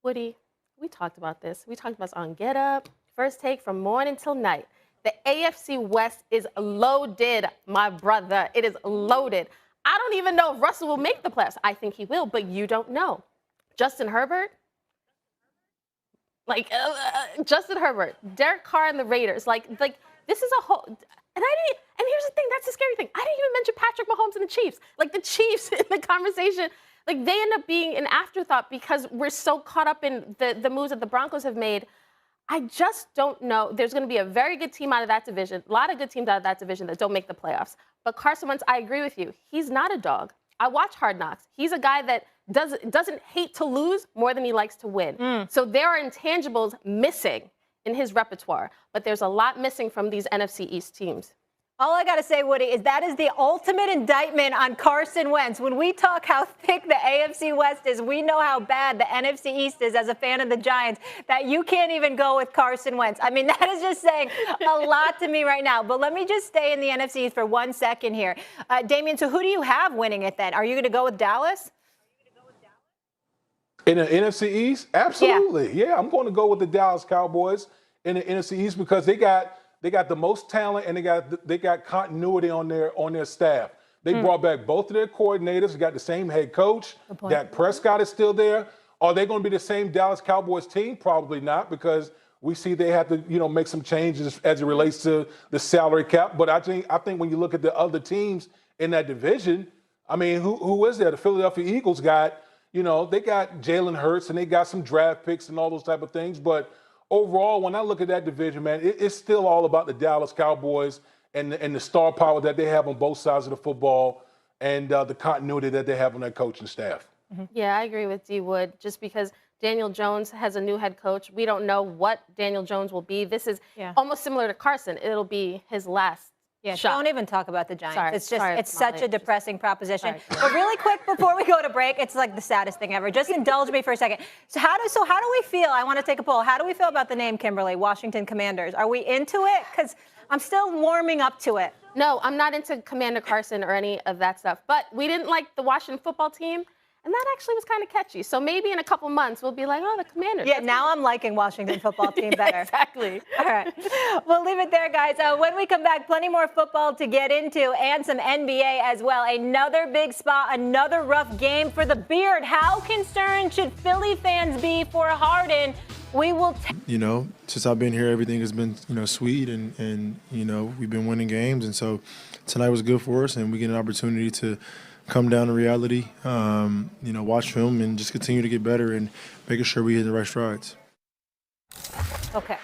Woody, we talked about this. We talked about this on Get Up, First Take, from morning till night. The AFC West is loaded, my brother. It is loaded. I don't even know if Russell will make the playoffs. I think he will, but you don't know. Justin Herbert, Justin Herbert, Derek Carr and the Raiders, like this is a whole. And here's the thing, that's the scary thing. I didn't even mention Patrick Mahomes and the Chiefs. Like, the Chiefs in the conversation, like, they end up being an afterthought because we're so caught up in the moves that the Broncos have made. I just don't know. There's going to be a very good team out of that division, a lot of good teams out of that division that don't make the playoffs. But Carson Wentz, I agree with you. He's not a dog. I watch Hard Knocks. He's a guy that doesn't hate to lose more than he likes to win. So there are intangibles missing in his repertoire, but there's a lot missing from these NFC East teams. All I got to say, Woody, is that is the ultimate indictment on Carson Wentz. When we talk how thick the AFC West is, we know how bad the NFC East is as a fan of the Giants, that you can't even go with Carson Wentz. I mean, that is just saying a lot to me right now. But let me just stay in the NFC East for 1 second here. Damian, so who do you have winning it then? Are you going to go with Dallas? In the NFC East? Absolutely. Yeah, I'm going to go with the Dallas Cowboys in the NFC East because they got the most talent and they got continuity on their staff. They brought back both of their coordinators. They got the same head coach. Dak Prescott is still there. Are they going to be the same Dallas Cowboys team? Probably not, because We see they have to, make some changes as it relates to the salary cap. But I think when you look at the other teams in that division, I mean, who is there? The Philadelphia Eagles got, they got Jalen Hurts and they got some draft picks and all those type of things. But overall, when I look at that division, man, it's still all about the Dallas Cowboys and the star power that they have on both sides of the football and the continuity that they have on their coaching staff. Yeah, I agree with D. Wood. Just because Daniel Jones has a new head coach, we don't know what Daniel Jones will be. This is almost similar to Carson. It'll be his last shot. Don't even talk about the Giants. Sorry, it's such a depressing proposition. But really quick before we go to break, it's like the saddest thing ever. Just indulge me for a second. So how do we feel? I want to take a poll. How do we feel about the name, Kimberly, Washington Commanders? Are we into it? Because I'm still warming up to it. No, I'm not into Commander Carson or any of that stuff. But we didn't like the Washington football team. And that actually was kind of catchy. So maybe in a couple months, we'll be like, oh, the Commanders. Yeah, now I'm liking Washington football team better. Exactly. All right. We'll leave it there, guys. When we come back, plenty more football to get into and some NBA as well. Another big spot, another rough game for the Beard. How concerned should Philly fans be for Harden? We will. Since I've been here, everything has been, sweet and we've been winning games. And so tonight was good for us and we get an opportunity to come down to reality, watch film and just continue to get better and making sure we hit the right strides. Okay.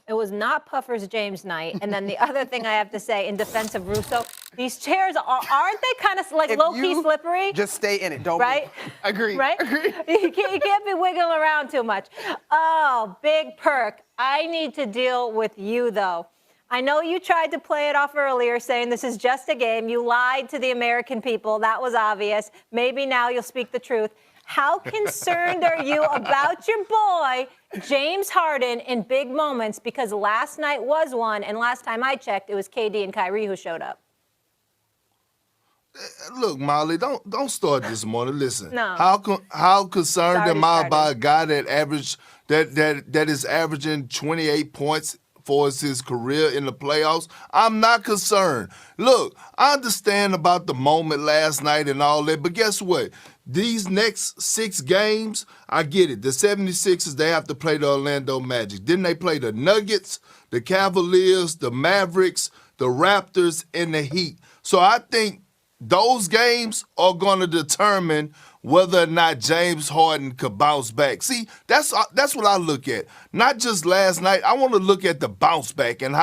It was not Puffer's James night. And then the other thing I have to say in defense of Russo, these chairs, aren't they kind of like low-key slippery? Just stay in it. Don't move. Agree. Right? Agree. You can't be wiggling around too much. Oh, big perk. I need to deal with you, though. I know you tried to play it off earlier, saying this is just a game. You lied to the American people. That was obvious. Maybe now you'll speak the truth. How concerned are you about your boy, James Harden, in big moments? Because last night was one, and last time I checked, it was KD and Kyrie who showed up. Look, Molly, don't start this morning. Listen, No. how concerned Sorry am I to about a guy that is averaging 28 points for his career in the playoffs? I'm not concerned. Look, I understand about the moment last night and all that, but guess what? These next 6 games, I get it. The 76ers, they have to play the Orlando Magic. Then they play the Nuggets, the Cavaliers, the Mavericks, the Raptors, and the Heat. So I think those games are going to determine whether or not James Harden could bounce back. See, that's what I look at. Not just last night. I want to look at the bounce back and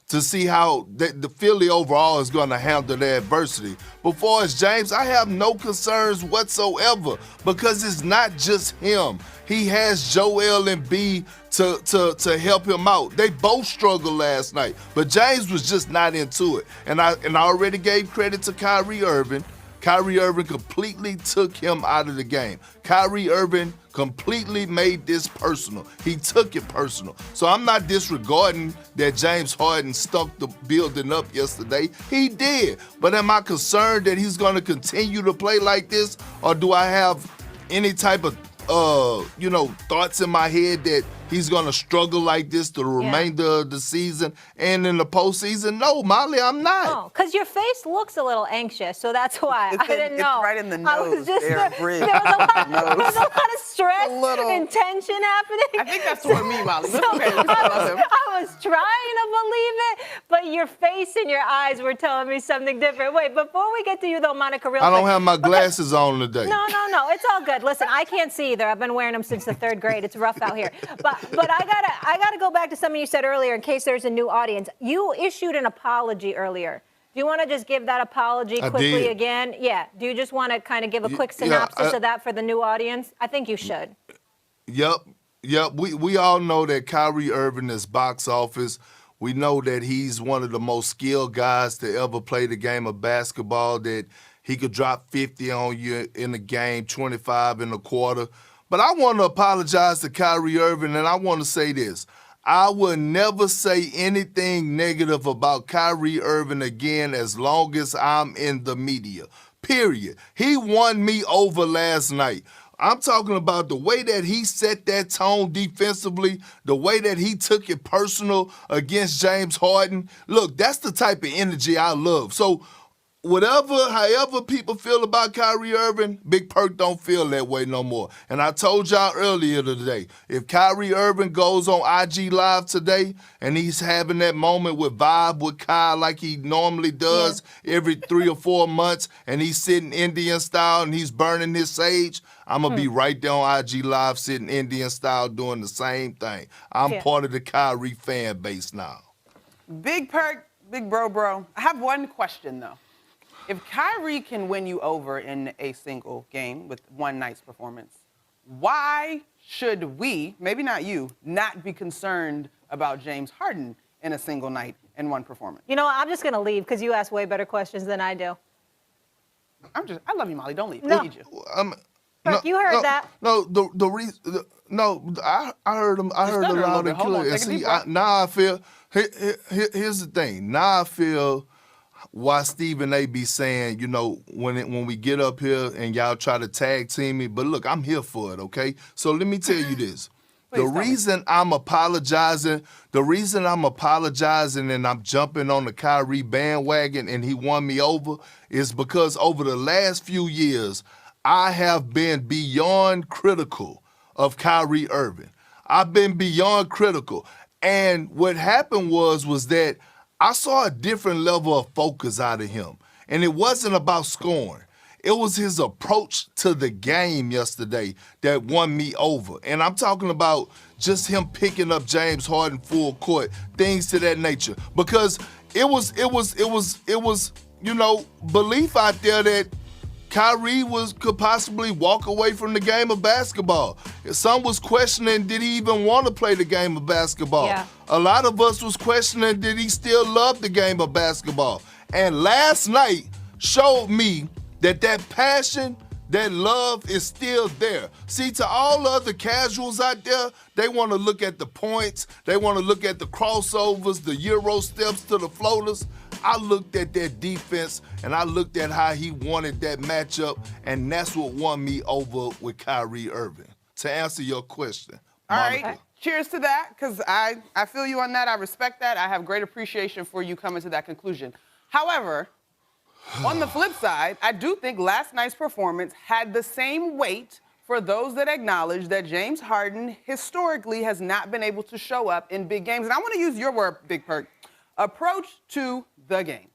to see how the Philly overall is going to handle the adversity. But far as James, I have no concerns whatsoever because it's not just him. He has Joel Embiid to help him out. They both struggled last night, but James was just not into it. And I already gave credit to Kyrie Irving. Kyrie Irving completely took him out of the game. Kyrie Irving completely made this personal. He took it personal. So I'm not disregarding that James Harden stuck the building up yesterday. He did. But am I concerned that he's going to continue to play like this? Or do I have any type of thoughts in my head that he's going to struggle like this the remainder of the season and in the postseason? No, Molly, I'm not. Oh, because your face looks a little anxious, so that's why. I didn't know. It's right in the nose. There was a lot of stress and tension happening. I think that's toward me, Molly. So I was trying to believe it, but your face and your eyes were telling me something different. Wait, before we get to you, though, Monica, real quick. I don't have my glasses on today. No. It's all good. Listen, I can't see either. I've been wearing them since the 3rd grade. It's rough out here. But I gotta go back to something you said earlier in case there's a new audience. You issued an apology earlier. Do you want to just give that apology quickly again? Yeah. Do you just want to kind of give a quick synopsis of that for the new audience? I think you should. Yep. We all know that Kyrie Irving is box office. We know that he's one of the most skilled guys to ever play the game of basketball, that he could drop 50 on you in a game, 25 in a quarter. But I want to apologize to Kyrie Irving, and I want to say this. I will never say anything negative about Kyrie Irving again as long as I'm in the media, period. He won me over last night. I'm talking about the way that he set that tone defensively, the way that he took it personal against James Harden. Look, that's the type of energy I love. So however people feel about Kyrie Irving, Big Perk don't feel that way no more. And I told y'all earlier today, if Kyrie Irving goes on IG Live today and he's having that moment with Vibe with Kyle like he normally does every 3 or 4 months, and he's sitting Indian style and he's burning his sage, I'm going to be right there on IG Live sitting Indian style doing the same thing. I'm part of the Kyrie fan base now. Big Perk, big bro. I have one question, though. If Kyrie can win you over in a single game with one night's performance, why should we, maybe not you, not be concerned about James Harden in a single night and one performance? You know, I'm just going to leave because you ask way better questions than I do. I love you, Molly. Don't leave. No. I need you. You heard that. No, I heard him. I heard him loud and clear. And see, now I feel. Here's the thing. Now I feel why Stephen A. be saying, you know, when we get up here and y'all try to tag team me. But look, I'm here for it. Okay. So let me tell you this. The reason I'm apologizing and I'm jumping on the Kyrie bandwagon and he won me over is because over the last few years, I have been beyond critical of Kyrie Irving. I've been beyond critical. And what happened was that I saw a different level of focus out of him. And it wasn't about scoring. It was his approach to the game yesterday that won me over. And I'm talking about just him picking up James Harden full court, things to that nature. Because it was, you know, belief out there that Kyrie could possibly walk away from the game of basketball. Some was questioning, did he even want to play the game of basketball? Yeah. A lot of us was questioning, did he still love the game of basketball? And last night showed me that passion, that love is still there. See, to all other casuals out there, they want to look at the points, they want to look at the crossovers, the Euro steps to the floaters. I looked at that defense, and I looked at how he wanted that matchup, and that's what won me over with Kyrie Irving. To answer your question, All Monica. right. Cheers to that, because I feel you on that. I respect that. I have great appreciation for you coming to that conclusion. However, on the flip side, I do think last night's performance had the same weight for those that acknowledge that James Harden historically has not been able to show up in big games. And I want to use your word, Big Perk, approach to the game.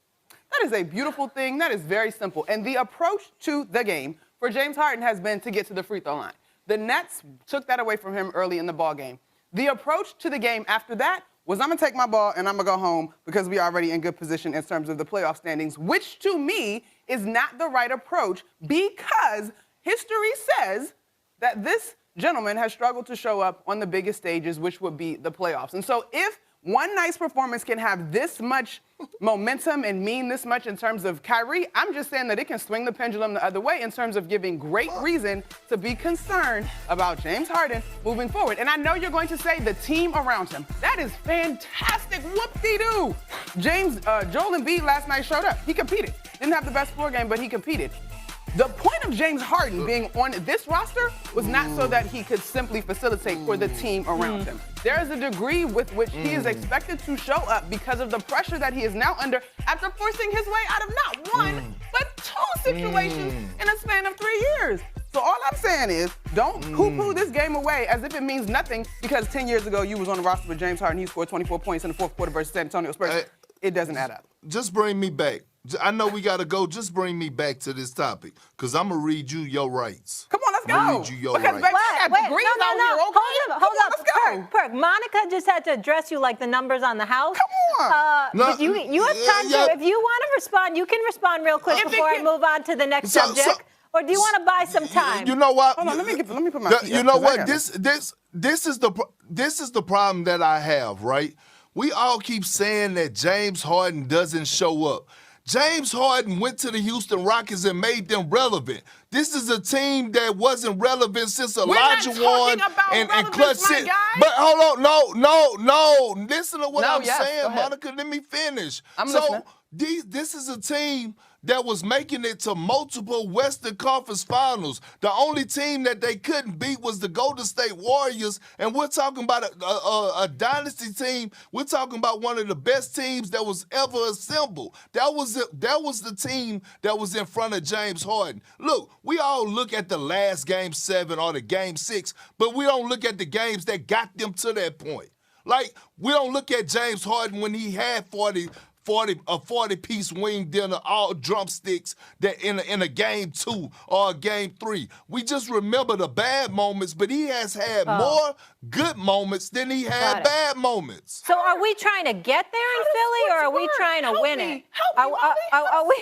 That is a beautiful thing. That is very simple. And the approach to the game for James Harden has been to get to the free throw line. The Nets took that away from him early in the ball game. The approach to the game after that was I'm going to take my ball and I'm going to go home because we're already in good position in terms of the playoff standings, which to me is not the right approach because history says that this gentleman has struggled to show up on the biggest stages, which would be the playoffs. And so if one night's performance can have this much momentum and mean this much in terms of Kyrie, I'm just saying that it can swing the pendulum the other way in terms of giving great reason to be concerned about James Harden moving forward. And I know you're going to say the team around him. That is fantastic. Whoop-de-doo. Joel Embiid last night showed up. He competed. Didn't have the best floor game, but he competed. The point of James Harden being on this roster was not so that he could simply facilitate for the team around him. There is a degree with which he is expected to show up because of the pressure that he is now under after forcing his way out of not one, but two situations in a span of 3 years. So all I'm saying is don't poo-poo this game away as if it means nothing because 10 years ago you was on the roster with James Harden. He scored 24 points in the fourth quarter versus San Antonio Spurs. It doesn't add up. Just bring me back. I know we got to go. Just bring me back to this topic because I'm going to read you your rights. Come on, let's go. I'm going to read you your because rights. baby, I got degrees out here, okay? Hold up. Let's go. Perk, Monica just had to address you like the numbers on the house. Come on. But you have time to, if you want to respond, you can respond real quick before I move on to the next subject. Or do you want to buy some time? You know what? Hold on, let me put my You know what? This is the problem that I have, right? We all keep saying that James Harden doesn't show up. James Harden went to the Houston Rockets and made them relevant. This is a team that wasn't relevant since Elijah won and Clutch City. But hold on, no. Listen to what I'm saying, Monica. Let me finish. I'm listening. This is a team that was making it to multiple Western Conference Finals. The only team that they couldn't beat was the Golden State Warriors, and we're talking about a dynasty team. We're talking about one of the best teams that was ever assembled. That was the team that was in front of James Harden. Look, we all look at the last Game 7 or the Game 6, but we don't look at the games that got them to that point. Like, we don't look at James Harden when he had 40-piece wing dinner, all drumsticks that in a Game 2 or a Game 3. We just remember the bad moments, but he has had more good moments than he had bad moments. So are we trying to get there in Philly, or are we trying to win it? Are we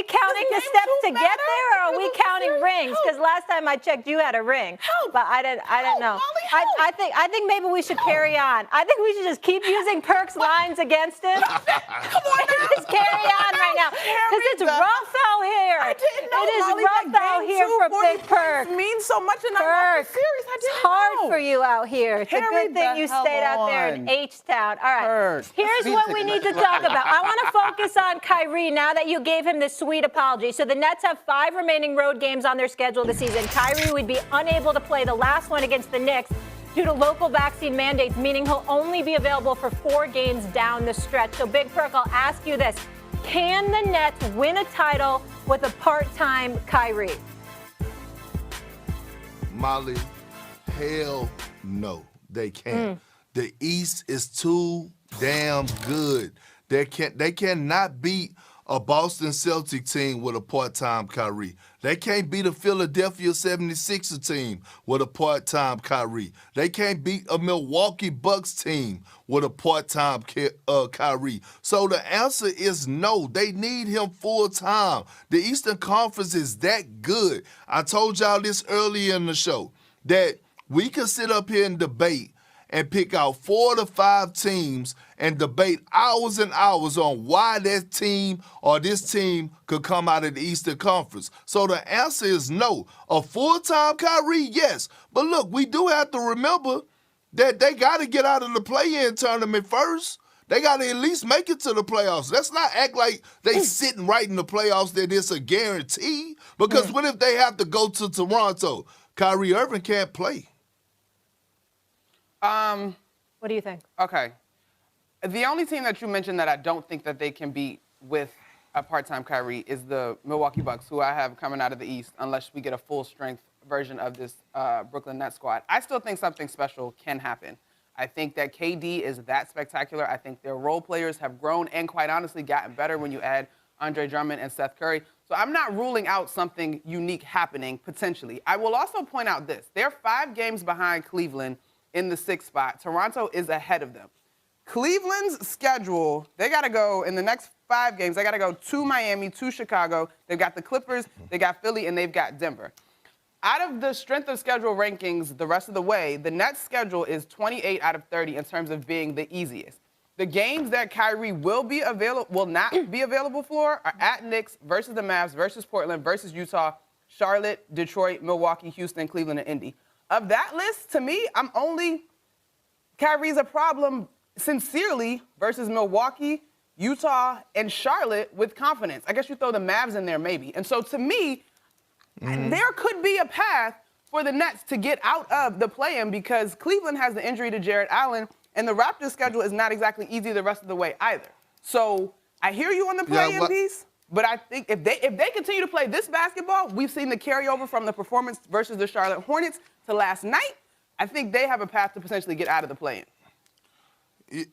counting the steps to get there, or are we counting rings? Because last time I checked, you had a ring, but I didn't know. I think maybe we should carry on. I think we should just keep using Perk's lines against him. Come on, just carry on right now, because it's rough out here. I didn't know. It is Molly, rough out here for Big Perk. Means so much in Perk, series. I didn't it's hard know. for you out here. It's a good thing you stayed out there in H-Town. All right, here's what we need to talk about. I want to focus on Kyrie now that you gave him this sweet apology. So the Nets have 5 remaining road games on their schedule this season. Kyrie would be unable to play the last one against the Knicks due to local vaccine mandates, meaning he'll only be available for 4 games down the stretch. So, Big Perk, I'll ask you this. Can the Nets win a title with a part-time Kyrie? Molly, hell no, they can't. The East is too damn good. They cannot beat a Boston Celtic team with a part-time Kyrie. They can't beat a Philadelphia 76er team with a part-time Kyrie. They can't beat a Milwaukee Bucks team with a part-time Kyrie. So the answer is no. They need him full-time. The Eastern Conference is that good. I told y'all this earlier in the show, that we could sit up here and debate and pick out 4 to 5 teams and debate hours and hours on why that team or this team could come out of the Eastern Conference. So the answer is no. A full-time Kyrie, yes. But look, we do have to remember that they got to get out of the play-in tournament first. They got to at least make it to the playoffs. Let's not act like they sitting right in the playoffs that it's a guarantee. Because what if they have to go to Toronto? Kyrie Irving can't play. What do you think? Okay. The only team that you mentioned that I don't think that they can beat with a part-time Kyrie is the Milwaukee Bucks, who I have coming out of the East, unless we get a full-strength version of this Brooklyn Nets squad. I still think something special can happen. I think that KD is that spectacular. I think their role players have grown and, quite honestly, gotten better when you add Andre Drummond and Seth Curry. So I'm not ruling out something unique happening, potentially. I will also point out this. They're 5 games behind Cleveland in the 6th spot. Toronto is ahead of them. Cleveland's schedule, they got to go in the next 5 games. They got to go to Miami, to Chicago. They've got the Clippers, they got Philly, and they've got Denver. Out of the strength of schedule rankings the rest of the way, the Nets' schedule is 28 out of 30 in terms of being the easiest. The games that Kyrie will not be available for are at Knicks versus the Mavs versus Portland versus Utah, Charlotte, Detroit, Milwaukee, Houston, Cleveland, and Indy. Of that list, to me, Kyrie's a problem sincerely versus Milwaukee, Utah, and Charlotte with confidence. I guess you throw the Mavs in there maybe. And so to me, there could be a path for the Nets to get out of the play-in because Cleveland has the injury to Jarrett Allen, and the Raptors' schedule is not exactly easy the rest of the way either. So I hear you on the play-in piece, but I think if they continue to play this basketball, we've seen the carryover from the performance versus the Charlotte Hornets to last night. I think they have a path to potentially get out of the play-in.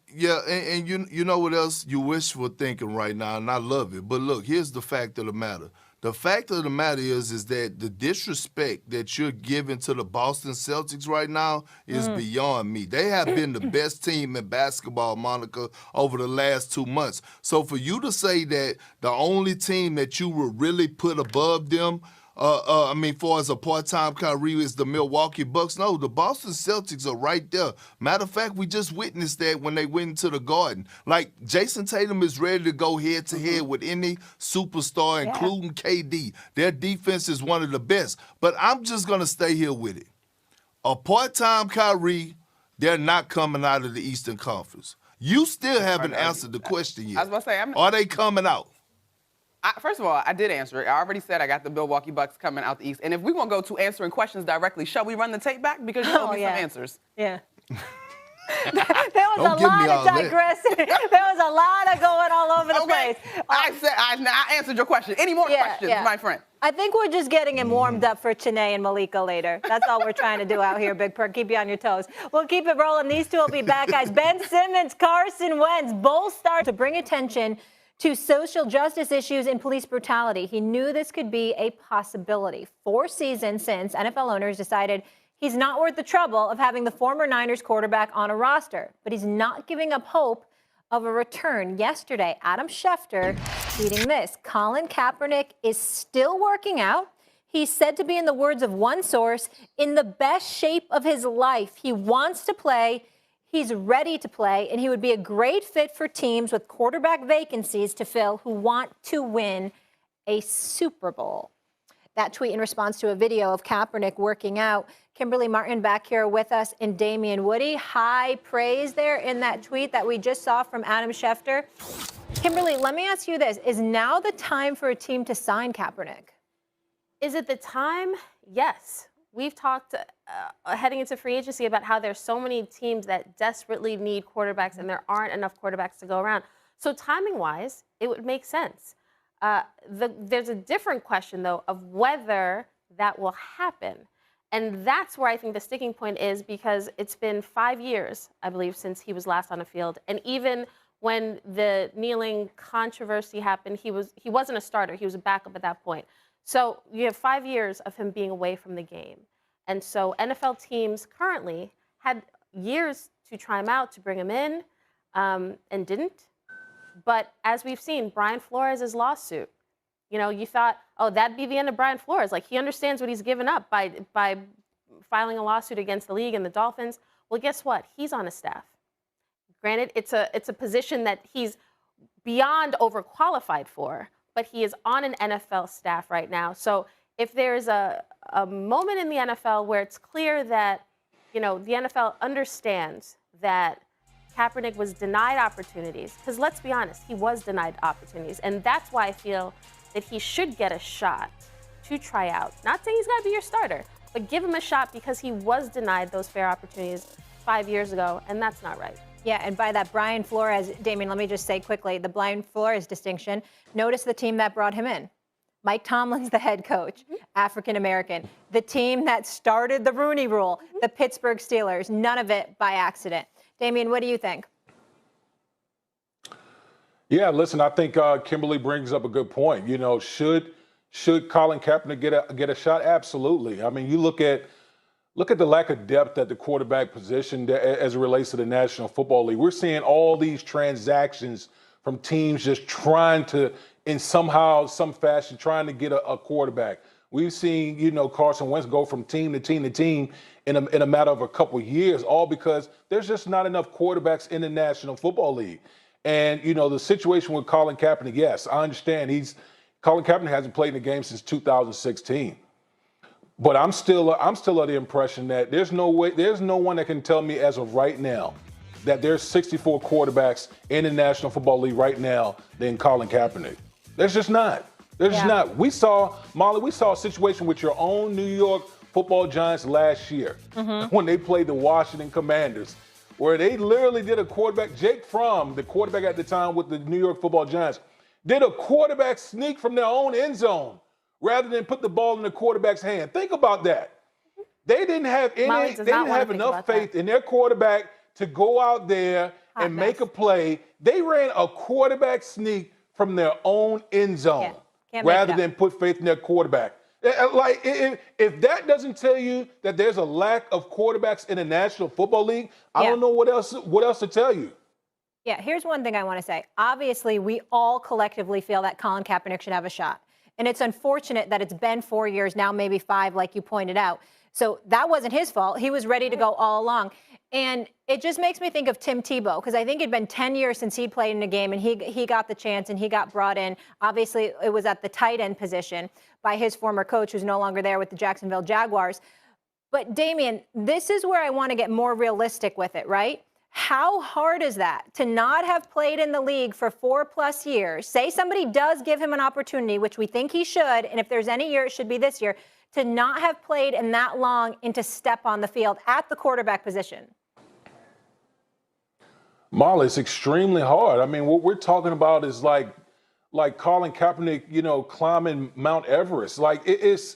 Yeah, and you know what else you wishful thinking right now, and I love it. But look, here's the fact of the matter. The fact of the matter is that the disrespect that you're giving to the Boston Celtics right now is beyond me. They have been the best team in basketball, Monica, over the last 2 months. So for you to say that the only team that you would really put above them, far as a part-time Kyrie is the Milwaukee Bucks. No, the Boston Celtics are right there. Matter of fact, we just witnessed that when they went into the Garden. Like, Jason Tatum is ready to go head-to-head with any superstar, including KD. Their defense is one of the best. But I'm just going to stay here with it. A part-time Kyrie, they're not coming out of the Eastern Conference. You still haven't answered the question yet. I was about to say, are they coming out? First of all, I did answer it. I already said I got the Milwaukee Bucks coming out the East. And if we want to go to answering questions directly, shall we run the tape back? Because you owe me some answers. Yeah. There was a lot of digressing. There was a lot of going all over the place. I answered your question. Any more questions, my friend? I think we're just getting him warmed up for Chene and Malika later. That's all we're trying to do out here, Big Perk. Keep you on your toes. We'll keep it rolling. These two will be back, guys. Ben Simmons, Carson Wentz both start to bring attention to social justice issues and police brutality. He knew this could be a possibility. 4 seasons since NFL owners decided he's not worth the trouble of having the former Niners quarterback on a roster, but he's not giving up hope of a return. Yesterday, Adam Schefter tweeting this: Colin Kaepernick is still working out. He's said to be, in the words of one source, in the best shape of his life. He wants to play. He's ready to play, and he would be a great fit for teams with quarterback vacancies to fill who want to win a Super Bowl. That tweet in response to a video of Kaepernick working out. Kimberly Martin back here with us, and Damian Woody. High praise there in that tweet that we just saw from Adam Schefter. Kimberly, let me ask you this. Is now the time for a team to sign Kaepernick? Is it the time? Yes. We've talked heading into free agency about how there's so many teams that desperately need quarterbacks and there aren't enough quarterbacks to go around. So timing-wise, it would make sense. There's a different question, though, of whether that will happen. And that's where I think the sticking point is, because it's been 5 years, I believe, since he was last on the field. And even when the kneeling controversy happened, he wasn't a starter. He was a backup at that point. So you have 5 years of him being away from the game. And so NFL teams currently had years to try him out, to bring him in, and didn't. But as we've seen, Brian Flores' lawsuit, you know, you thought, oh, that'd be the end of Brian Flores. Like, he understands what he's given up by filing a lawsuit against the league and the Dolphins. Well, guess what? He's on a staff. Granted, it's a position that he's beyond overqualified for, but he is on an NFL staff right now. So if there's a moment in the NFL where it's clear that, you know, the NFL understands that Kaepernick was denied opportunities, because let's be honest, he was denied opportunities. And that's why I feel that he should get a shot to try out. Not saying he's got to be your starter, but give him a shot, because he was denied those fair opportunities 5 years ago, and that's not right. Yeah, and by that Brian Flores, Damien, let me just say quickly, the Brian Flores distinction, notice the team that brought him in. Mike Tomlin's the head coach, African-American. The team that started the Rooney Rule, the Pittsburgh Steelers, none of it by accident. Damien, what do you think? Yeah, listen, I think Kimberly brings up a good point. You know, should Colin Kaepernick get a shot? Absolutely. I mean, you look at the lack of depth at the quarterback position as it relates to the National Football League. We're seeing all these transactions from teams just trying to, in some fashion, trying to get a quarterback. We've seen, you know, Carson Wentz go from team to team to team in a matter of a couple of years, all because there's just not enough quarterbacks in the National Football League. And, you know, the situation with Colin Kaepernick, yes, I understand. Colin Kaepernick hasn't played in the game since 2016. But I'm still of the impression that there's no one that can tell me as of right now that there's 64 quarterbacks in the National Football League right now than Colin Kaepernick. There's just not. There's just not. We saw a situation with your own New York Football Giants last year when they played the Washington Commanders, where they literally did a quarterback. Jake Fromm, the quarterback at the time with the New York Football Giants, did a quarterback sneak from their own end zone rather than put the ball in the quarterback's hand. Think about that. They didn't have enough faith in their quarterback to go out there and make a play. They ran a quarterback sneak from their own end zone rather than put faith in their quarterback. Like, if that doesn't tell you that there's a lack of quarterbacks in the National Football League, I don't know what else to tell you. Yeah, here's one thing I want to say. Obviously, we all collectively feel that Colin Kaepernick should have a shot. And it's unfortunate that it's been 4 years, now maybe 5, like you pointed out. So that wasn't his fault. He was ready to go all along. And it just makes me think of Tim Tebow, because I think it'd been 10 years since he'd played in a game, and he got the chance and he got brought in. Obviously, it was at the tight end position by his former coach, who's no longer there with the Jacksonville Jaguars. But Damien, this is where I want to get more realistic with it, right? How hard is that to not have played in the league for 4+ years? Say somebody does give him an opportunity, which we think he should, and if there's any year, it should be this year, to not have played in that long and to step on the field at the quarterback position. Molly, it's extremely hard. I mean, what we're talking about is like Colin Kaepernick, climbing Mount Everest. Like it's,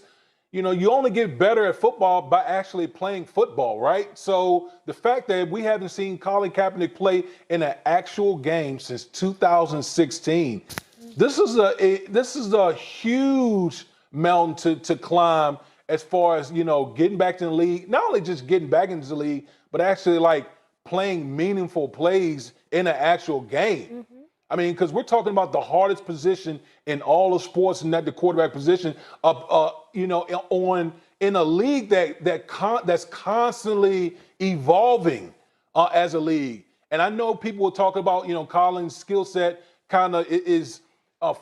you only get better at football by actually playing football, right? So the fact that we haven't seen Colin Kaepernick play in an actual game since 2016, this is a huge mountain to climb as far as, getting back in the league. Not only just getting back into the league, but actually playing meaningful plays in an actual game. Mm-hmm. I mean, because we're talking about the hardest position in all of sports, and that the quarterback position, in a league that's constantly evolving as a league. And I know people will talk about, Colin's skill set kind of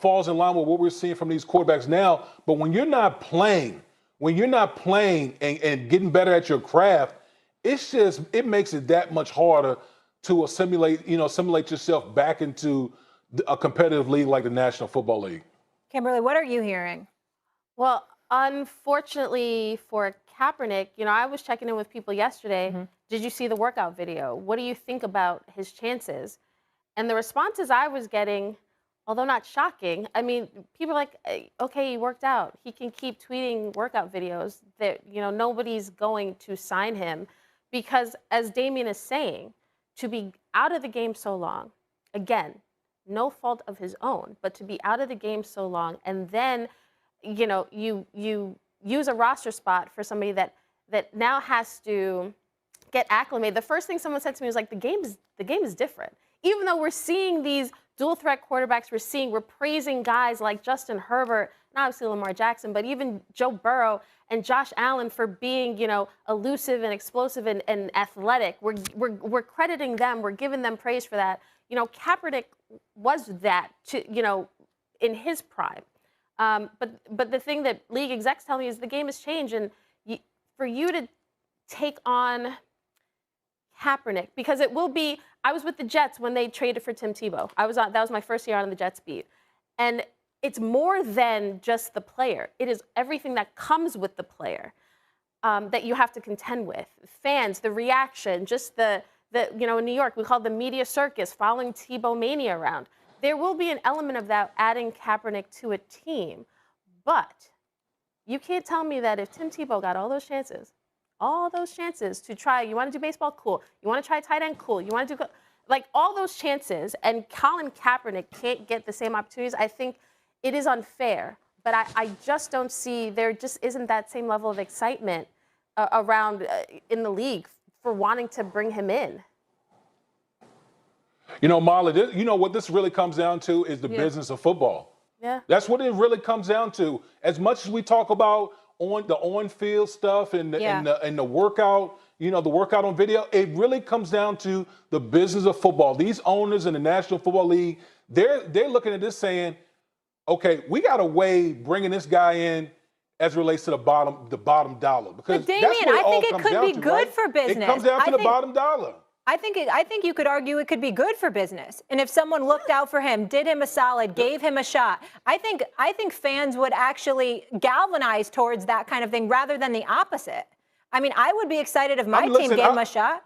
falls in line with what we're seeing from these quarterbacks now. But when you're not playing and getting better at your craft, it makes it that much harder to assimilate yourself back into a competitive league like the National Football League. Kimberly, what are you hearing? Well, unfortunately for Kaepernick, I was checking in with people yesterday. Mm-hmm. Did you see the workout video? What do you think about his chances? And the responses I was getting, although not shocking, I mean, people are like, okay, he worked out. He can keep tweeting workout videos that, nobody's going to sign him because, as Damian is saying, to be out of the game so long, again, no fault of his own, but to be out of the game so long, and then, you use a roster spot for somebody that now has to get acclimated. The first thing someone said to me was like, the game is different. Even though we're seeing these dual threat quarterbacks, we're praising guys like Justin Herbert, not obviously Lamar Jackson, but even Joe Burrow and Josh Allen for being, elusive and explosive and athletic. We're crediting them. We're giving them praise for that. Kaepernick was that in his prime. But the thing that league execs tell me is the game has changed, and for you to take on Kaepernick, because it will be. I was with the Jets when they traded for Tim Tebow. That was my first year on the Jets beat, and it's more than just the player. It is everything that comes with the player that you have to contend with. Fans, the reaction, just in New York, we call it the media circus, following Tebow mania around. There will be an element of that adding Kaepernick to a team, but you can't tell me that if Tim Tebow got all those chances to try, you want to do baseball? Cool. You want to try tight end? Cool. You want to do, all those chances, and Colin Kaepernick can't get the same opportunities, I think it is unfair. But I just don't see, there just isn't that same level of excitement around in the league for wanting to bring him in. Molly, what this really comes down to is the business of football. Yeah. That's what it really comes down to. As much as we talk about the on-field stuff and the workout, the workout on video, it really comes down to the business of football. These owners in the National Football League, they're looking at this saying, okay, we got a way bringing this guy in as it relates to the bottom dollar. Because but Damian, I think it could be good for business. It comes down to the bottom dollar. I think you could argue it could be good for business. And if someone looked out for him, did him a solid, gave him a shot, I think fans would actually galvanize towards that kind of thing rather than the opposite. I mean, I would be excited if my team gave him a shot.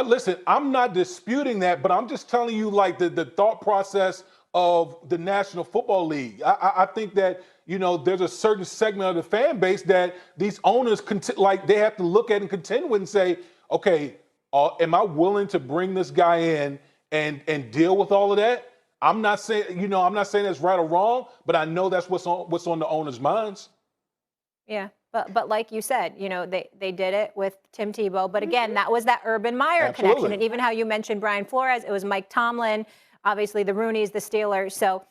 Listen, I'm not disputing that, but I'm just telling you the thought process of the National Football League. I think that, there's a certain segment of the fan base that these owners they have to look at and contend with and say, okay, am I willing to bring this guy in and deal with all of that? I'm not saying that's right or wrong, but I know that's what's on the owners' minds. Yeah, but like you said, they did it with Tim Tebow. But again, that was that Urban Meyer connection. And even how you mentioned Brian Flores, it was Mike Tomlin, obviously the Rooneys, the Steelers. So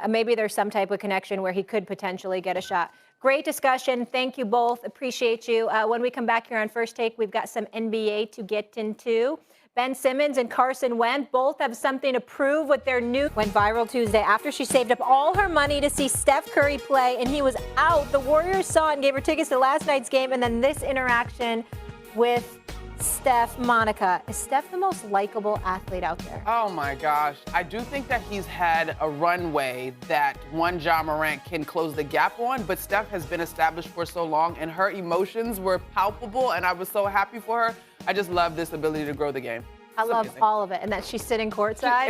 maybe there's some type of connection where he could potentially get a shot. Great discussion. Thank you both. Appreciate you. When we come back here on First Take, we've got some NBA to get into. Ben Simmons and Carson Wentz both have something to prove with their new went viral Tuesday after she saved up all her money to see Steph Curry play, and he was out. The Warriors saw it and gave her tickets to last night's game, and then this interaction with Steph, Monica, is Steph the most likable athlete out there? Oh my gosh. I do think that he's had a runway that one Ja Morant can close the gap on, but Steph has been established for so long and her emotions were palpable and I was so happy for her. I just love this ability to grow the game. I love all of it, and that she's sitting courtside.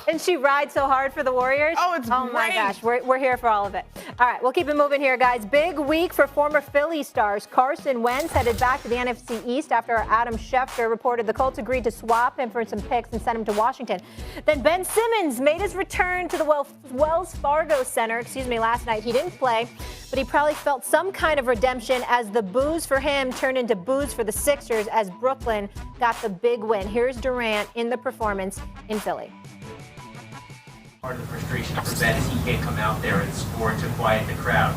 And she rides so hard for the Warriors. Oh, it's great. Oh my gosh, we're here for all of it. All right, we'll keep it moving here, guys. Big week for former Philly stars. Carson Wentz headed back to the NFC East after Adam Schefter reported the Colts agreed to swap him for some picks and send him to Washington. Then Ben Simmons made his return to the Wells Fargo Center, last night. He didn't play, but he probably felt some kind of redemption as the boos for him turned into boos for the Sixers as Brooklyn got the big win. Here's Durant in the performance in Philly. Part of the frustration for Ben is he can't come out there and score to quiet the crowd.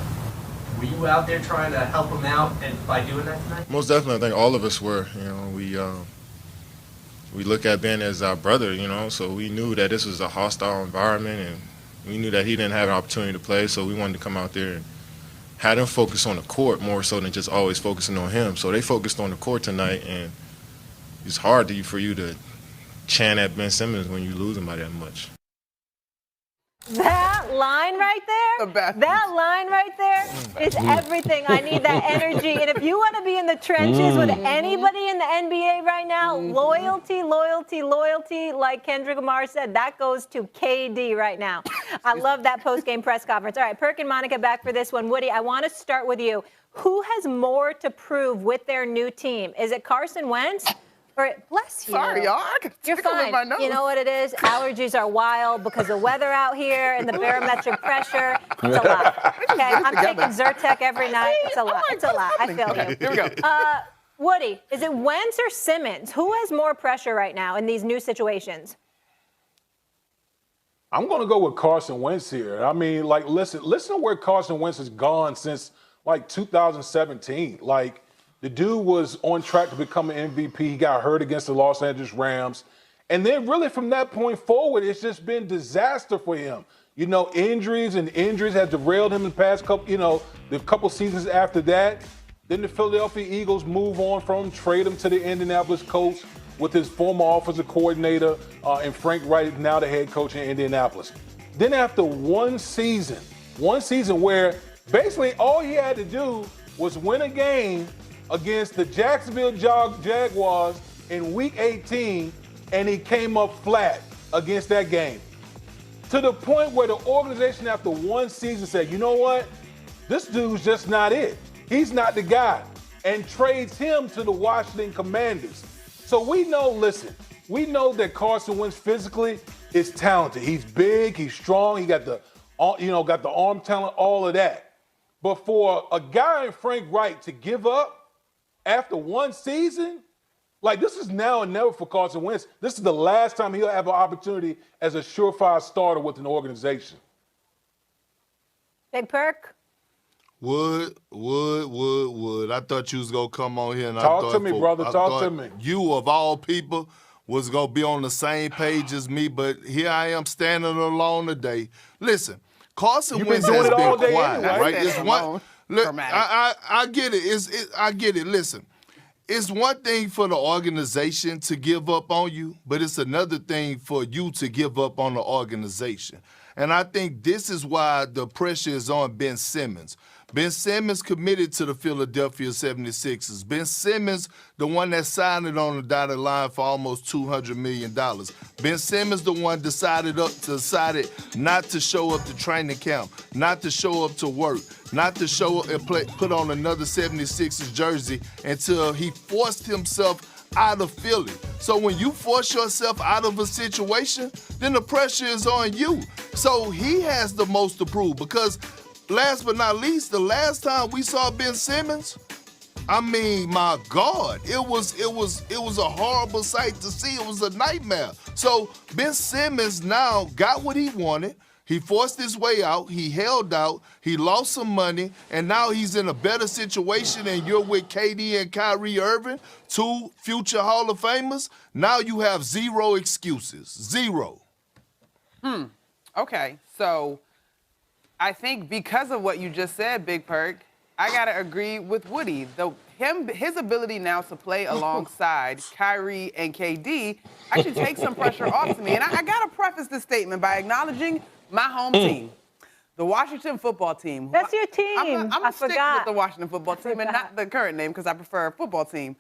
Were you out there trying to help him out and by doing that tonight? Most definitely, I think all of us were. We look at Ben as our brother, so we knew that this was a hostile environment and we knew that he didn't have an opportunity to play, so we wanted to come out there and have him focus on the court more so than just always focusing on him. So they focused on the court tonight, and it's hard for you to chant at Ben Simmons when you lose him by that much. That line right there is everything. I need that energy. And if you want to be in the trenches with anybody in the NBA right now, loyalty, like Kendrick Lamar said, that goes to KD right now. I love that post-game press conference. All right, Perk and Monica back for this one. Woody, I want to start with you. Who has more to prove with their new team? Is it Carson Wentz? Bless you. Sorry, y'all. You're fine. You know what it is? Allergies are wild because of weather out here and the barometric pressure. It's a lot. Okay, I'm taking Zyrtec every night. It's a lot. It's a lot. I feel you. Here we go. Woody, is it Wentz or Simmons? Who has more pressure right now in these new situations? I'm going to go with Carson Wentz here. I mean, listen to where Carson Wentz has gone since 2017. The dude was on track to become an MVP. He got hurt against the Los Angeles Rams. And then really from that point forward, it's just been disaster for him. Injuries have derailed him in the past couple seasons after that. Then the Philadelphia Eagles move on from him, trade him to the Indianapolis Colts with his former offensive coordinator, and Frank Wright is now the head coach in Indianapolis. Then after one season where basically all he had to do was win a game against the Jacksonville Jaguars in Week 18, and he came up flat against that game. To the point where the organization after one season said, you know what? This dude's just not it. He's not the guy. And trades him to the Washington Commanders. So we know that Carson Wentz physically is talented. He's big, he's strong, he got the arm talent, all of that. But for a guy in Frank Wright to give up after one season, this is now and never for Carson Wentz. This is the last time he'll have an opportunity as a surefire starter with an organization. Big Perk? Wood. I thought you was going to come on here and Talk to me, brother. Talk to me. You, of all people, was going to be on the same page as me, but here I am standing alone today. Listen, Carson Wentz has been quiet, right? It's one. Look, I get it. I get it. Listen, it's one thing for the organization to give up on you, but it's another thing for you to give up on the organization. And I think this is why the pressure is on Ben Simmons. Ben Simmons committed to the Philadelphia 76ers. Ben Simmons, the one that signed it on the dotted line for almost $200 million. Ben Simmons, the one decided not to show up to training camp, not to show up to work, not to show up and put on another 76ers jersey until he forced himself out of Philly. So when you force yourself out of a situation, then the pressure is on you. So he has the most to prove because last but not least, the last time we saw Ben Simmons, I mean, my God, it was a horrible sight to see. It was a nightmare. So Ben Simmons now got what he wanted. He forced his way out. He held out. He lost some money, and now he's in a better situation. And you're with KD and Kyrie Irving, two future Hall of Famers. Now you have zero excuses. Zero. Okay, so I think because of what you just said, Big Perk, I got to agree with Woody. His ability now to play alongside Kyrie and KD actually takes some pressure off to me. And I got to preface this statement by acknowledging my home team, the Washington football team. That's your team. I'm going to stick with the Washington football team and not the current name because I prefer a football team.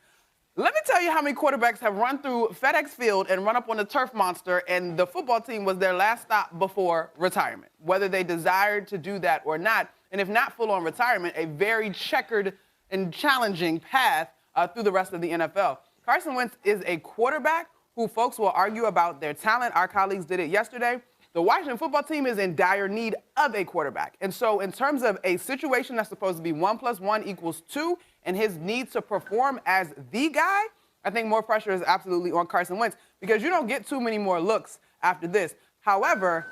Let me tell you how many quarterbacks have run through FedEx Field and run up on the turf monster, and the football team was their last stop before retirement, whether they desired to do that or not. And if not full-on retirement, a very checkered and challenging path through the rest of the NFL. Carson Wentz is a quarterback who folks will argue about their talent. Our colleagues did it yesterday. The Washington football team is in dire need of a quarterback. And so in terms of a situation that's supposed to be 1 + 1 = 2 and his need to perform as the guy, I think more pressure is absolutely on Carson Wentz because you don't get too many more looks after this. However,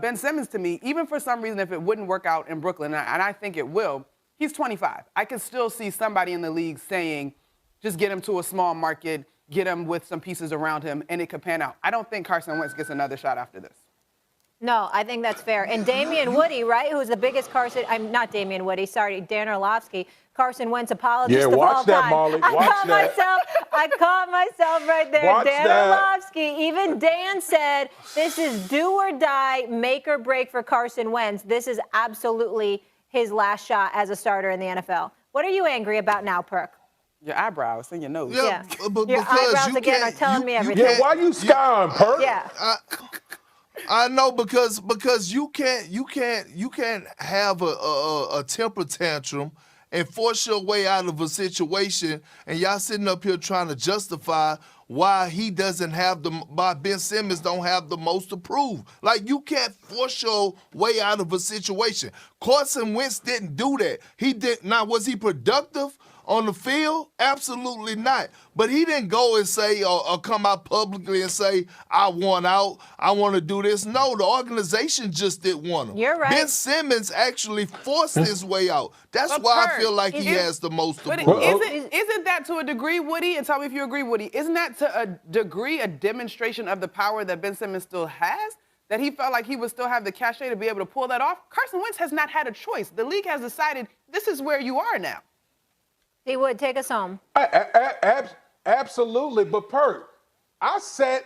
Ben Simmons, to me, even for some reason, if it wouldn't work out in Brooklyn, and I think it will, he's 25. I can still see somebody in the league saying, just get him to a small market, get him with some pieces around him, and it could pan out. I don't think Carson Wentz gets another shot after this. No, I think that's fair. And Damian Woody, right, who's the biggest Carson, I'm not Damian Woody, sorry, Dan Orlovsky, Carson Wentz apologist of all time. Yeah, watch that, Molly. I caught myself right there. Watch Dan that. Orlovsky, even Dan said, this is do or die, make or break for Carson Wentz. This is absolutely his last shot as a starter in the NFL. What are you angry about now, Perk? Your eyebrows and your nose. Yeah. But Your eyebrows again are telling me everything. Yeah, why you scouring, Perk? Yeah. I know because you can't have a temper tantrum and force your way out of a situation, and y'all sitting up here trying to justify why why Ben Simmons don't have the most to prove. Like, you can't force your way out of a situation. Carson Wentz didn't do that. He did. Now, was he productive on the field? Absolutely not. But he didn't go and say or come out publicly and say, I want out, I want to do this. No, the organization just didn't want him. You're right. Ben Simmons actually forced his way out. That's why I feel like he has the most to But prove. isn't that to a degree, Woody, and tell me if you agree, Woody, isn't that to a degree a demonstration of the power that Ben Simmons still has? That he felt like he would still have the cachet to be able to pull that off? Carson Wentz has not had a choice. The league has decided this is where you are now. He would take us home. Absolutely, but Perk, I sat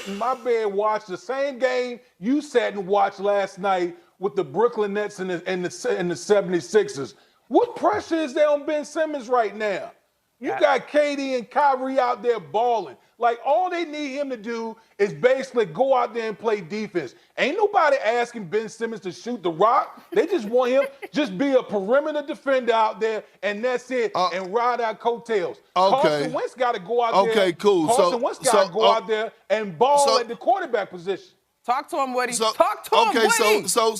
in my bed and watched the same game you sat and watched last night with the Brooklyn Nets and the 76ers. What pressure is there on Ben Simmons right now? You got KD and Kyrie out there balling. Like, all they need him to do is basically go out there and play defense. Ain't nobody asking Ben Simmons to shoot the rock. They just want him just be a perimeter defender out there, and that's it, and ride out coattails. Okay. Carson Wentz got to go out there. Okay, cool. Carson Wentz got to go out there and ball at the quarterback position. Talk to him, Woody. Talk to him, Woody. So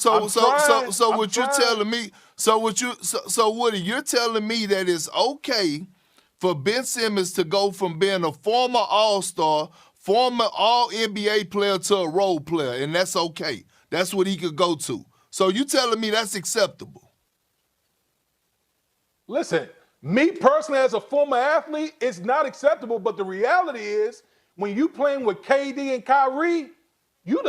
what you're telling me? So Woody, you're telling me that it's okay for Ben Simmons to go from being a former All-Star, former All-NBA player to a role player, and that's okay. That's what he could go to. So you telling me that's acceptable? Listen, me personally as a former athlete, it's not acceptable, but the reality is when you playing with KD and Kyrie, you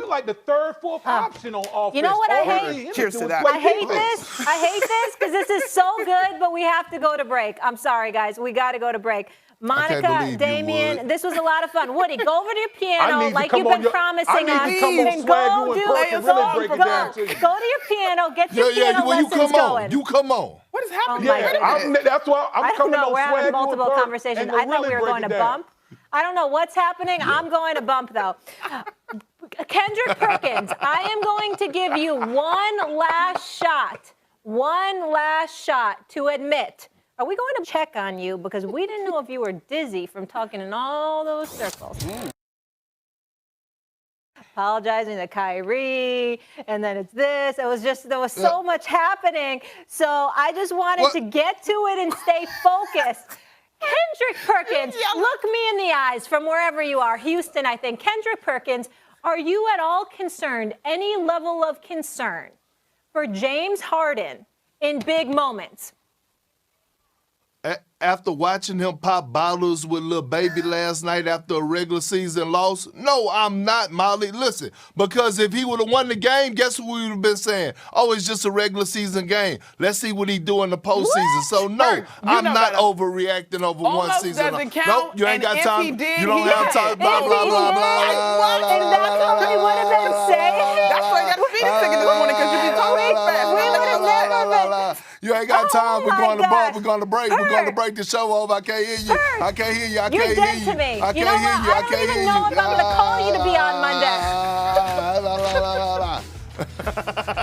like the third, fourth option on offense. You know what I hate? Cheers to that. I hate this because this is so good, but we have to go to break. I'm sorry, guys. We got to go to break. Monica, Damian, this was a lot of fun. Woody, go over to your piano like you've been promising us. And go to your piano, get your piano lessons going. You come on. What is happening? That's why I'm coming on. I don't know. We're having multiple conversations. I thought we were going to bump. I don't know what's happening. Yeah. I'm going to bump, though. Kendrick Perkins, I am going to give you one last shot to admit. Are we going to check on you? Because we didn't know if you were dizzy from talking in all those circles. Apologizing to Kyrie, and then it's this. There was so much happening. So I just wanted to get to it and stay focused. Kendrick Perkins, look me in the eyes from wherever you are. Houston, I think. Kendrick Perkins, are you at all concerned, any level of concern for James Harden in big moments? After watching him pop bottles with little baby last night after a regular season loss? No, I'm not, Molly. Listen, because if he would have won the game, guess what we would have been saying? Oh, it's just a regular season game. Let's see what he do in the postseason. So, no, I'm not overreacting over one season. Doesn't count, nope, you ain't got time. Did, you don't have time. Blah, blah, blah, blah. And that's what we would have been saying. That's why I got Phoenix ticket this morning because you be talking fast. We would have never been. You ain't got time. We're going to break. We're going to break. Hurt. We're going to break the show over. I can't hear you. Hurt. I can't hear you. I You're can't dead hear to you. me. I You know can't hear what? you. I don't even know if I'm going to call you to be on Monday.